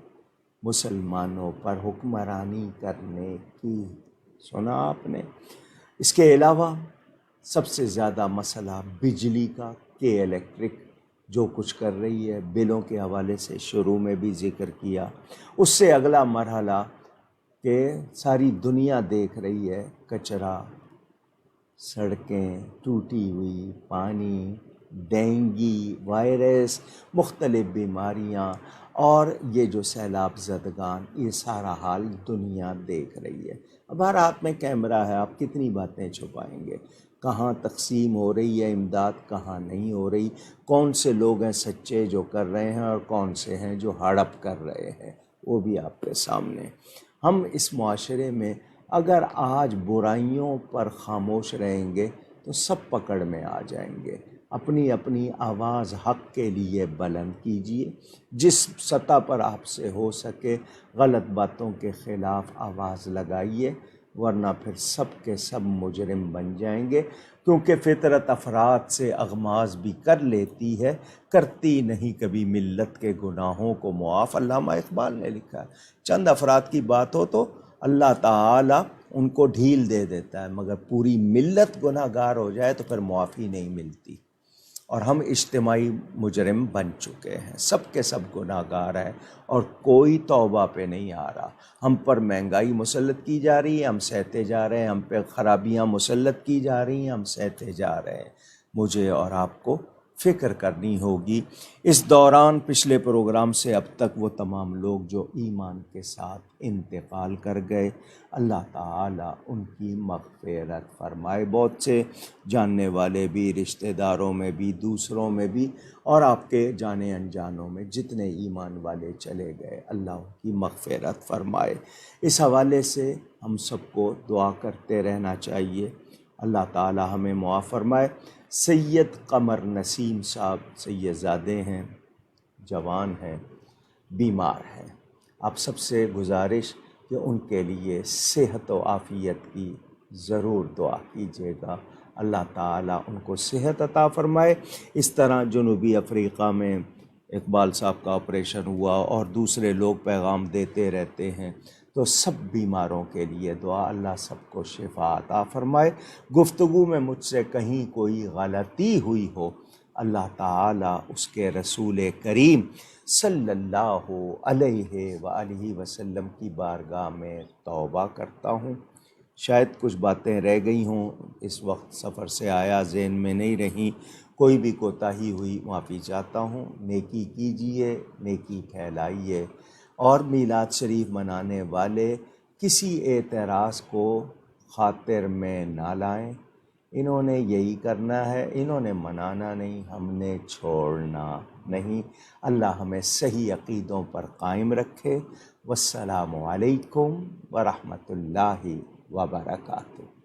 مسلمانوں پر حکمرانی کرنے کی. سنا آپ نے؟ اس کے علاوہ سب سے زیادہ مسئلہ بجلی کا، کہ الیکٹرک جو کچھ کر رہی ہے بلوں کے حوالے سے شروع میں بھی ذکر کیا. اس سے اگلا مرحلہ کہ ساری دنیا دیکھ رہی ہے کچرا، سڑکیں ٹوٹی ہوئی، پانی، ڈینگی، وائرس، مختلف بیماریاں اور یہ جو سیلاب زدگان، یہ سارا حال دنیا دیکھ رہی ہے. اب ہر ہاتھ میں کیمرہ ہے، آپ کتنی باتیں چھپائیں گے؟ کہاں تقسیم ہو رہی ہے امداد، کہاں نہیں ہو رہی، کون سے لوگ ہیں سچے جو کر رہے ہیں اور کون سے ہیں جو ہڑپ کر رہے ہیں، وہ بھی آپ کے سامنے. ہم اس معاشرے میں اگر آج برائیوں پر خاموش رہیں گے تو سب پکڑ میں آ جائیں گے. اپنی اپنی آواز حق کے لیے بلند کیجیے. جس سطح پر آپ سے ہو سکے غلط باتوں کے خلاف آواز لگائیے، ورنہ پھر سب کے سب مجرم بن جائیں گے. کیونکہ فطرت افراد سے اغماض بھی کر لیتی ہے، کرتی نہیں کبھی ملت کے گناہوں کو معاف. علامہ اقبال نے لکھا ہے چند افراد کی بات ہو تو اللہ تعالیٰ ان کو ڈھیل دے دیتا ہے، مگر پوری ملت گناہ گار ہو جائے تو پھر معافی نہیں ملتی. اور ہم اجتماعی مجرم بن چکے ہیں، سب کے سب گناہ گار ہیں اور کوئی توبہ پہ نہیں آ رہا۔ ہم پر مہنگائی مسلط کی جا رہی ہے، ہم سہتے جا رہے ہیں، ہم پہ خرابیاں مسلط کی جا رہی ہیں، ہم سہتے جا رہے ہیں۔ مجھے اور آپ کو فکر کرنی ہوگی۔ اس دوران پچھلے پروگرام سے اب تک وہ تمام لوگ جو ایمان کے ساتھ انتقال کر گئے، اللہ تعالیٰ ان کی مغفرت فرمائے۔ بہت سے جاننے والے بھی، رشتہ داروں میں بھی، دوسروں میں بھی، اور آپ کے جانے انجانوں میں جتنے ایمان والے چلے گئے، اللہ ان کی مغفرت فرمائے۔ اس حوالے سے ہم سب کو دعا کرتے رہنا چاہیے، اللہ تعالیٰ ہمیں معاف فرمائے۔ سید قمر نسیم صاحب سید زادے ہیں، جوان ہیں، بیمار ہیں۔ آپ سب سے گزارش کہ ان کے لیے صحت و عافیت کی ضرور دعا کیجیے گا، اللہ تعالیٰ ان کو صحت عطا فرمائے۔ اس طرح جنوبی افریقہ میں اقبال صاحب کا آپریشن ہوا اور دوسرے لوگ پیغام دیتے رہتے ہیں، تو سب بیماروں کے لیے دعا، اللہ سب کو شفا عطا فرمائے۔ گفتگو میں مجھ سے کہیں کوئی غلطی ہوئی ہو، اللہ تعالیٰ اس کے رسول کریم صلی اللہ علیہ وآلہ وسلم کی بارگاہ میں توبہ کرتا ہوں۔ شاید کچھ باتیں رہ گئی ہوں، اس وقت سفر سے آیا، ذہن میں نہیں رہیں، کوئی بھی کوتاہی ہوئی معافی چاہتا ہوں۔ نیکی کیجیے، نیکی پھیلائیے، اور میلاد شریف منانے والے کسی اعتراض کو خاطر میں نہ لائیں۔ انہوں نے یہی کرنا ہے، انہوں نے منانا نہیں، ہم نے چھوڑنا نہیں۔ اللہ ہمیں صحیح عقیدوں پر قائم رکھے۔ والسلام علیکم ورحمۃ اللہ وبرکاتہ۔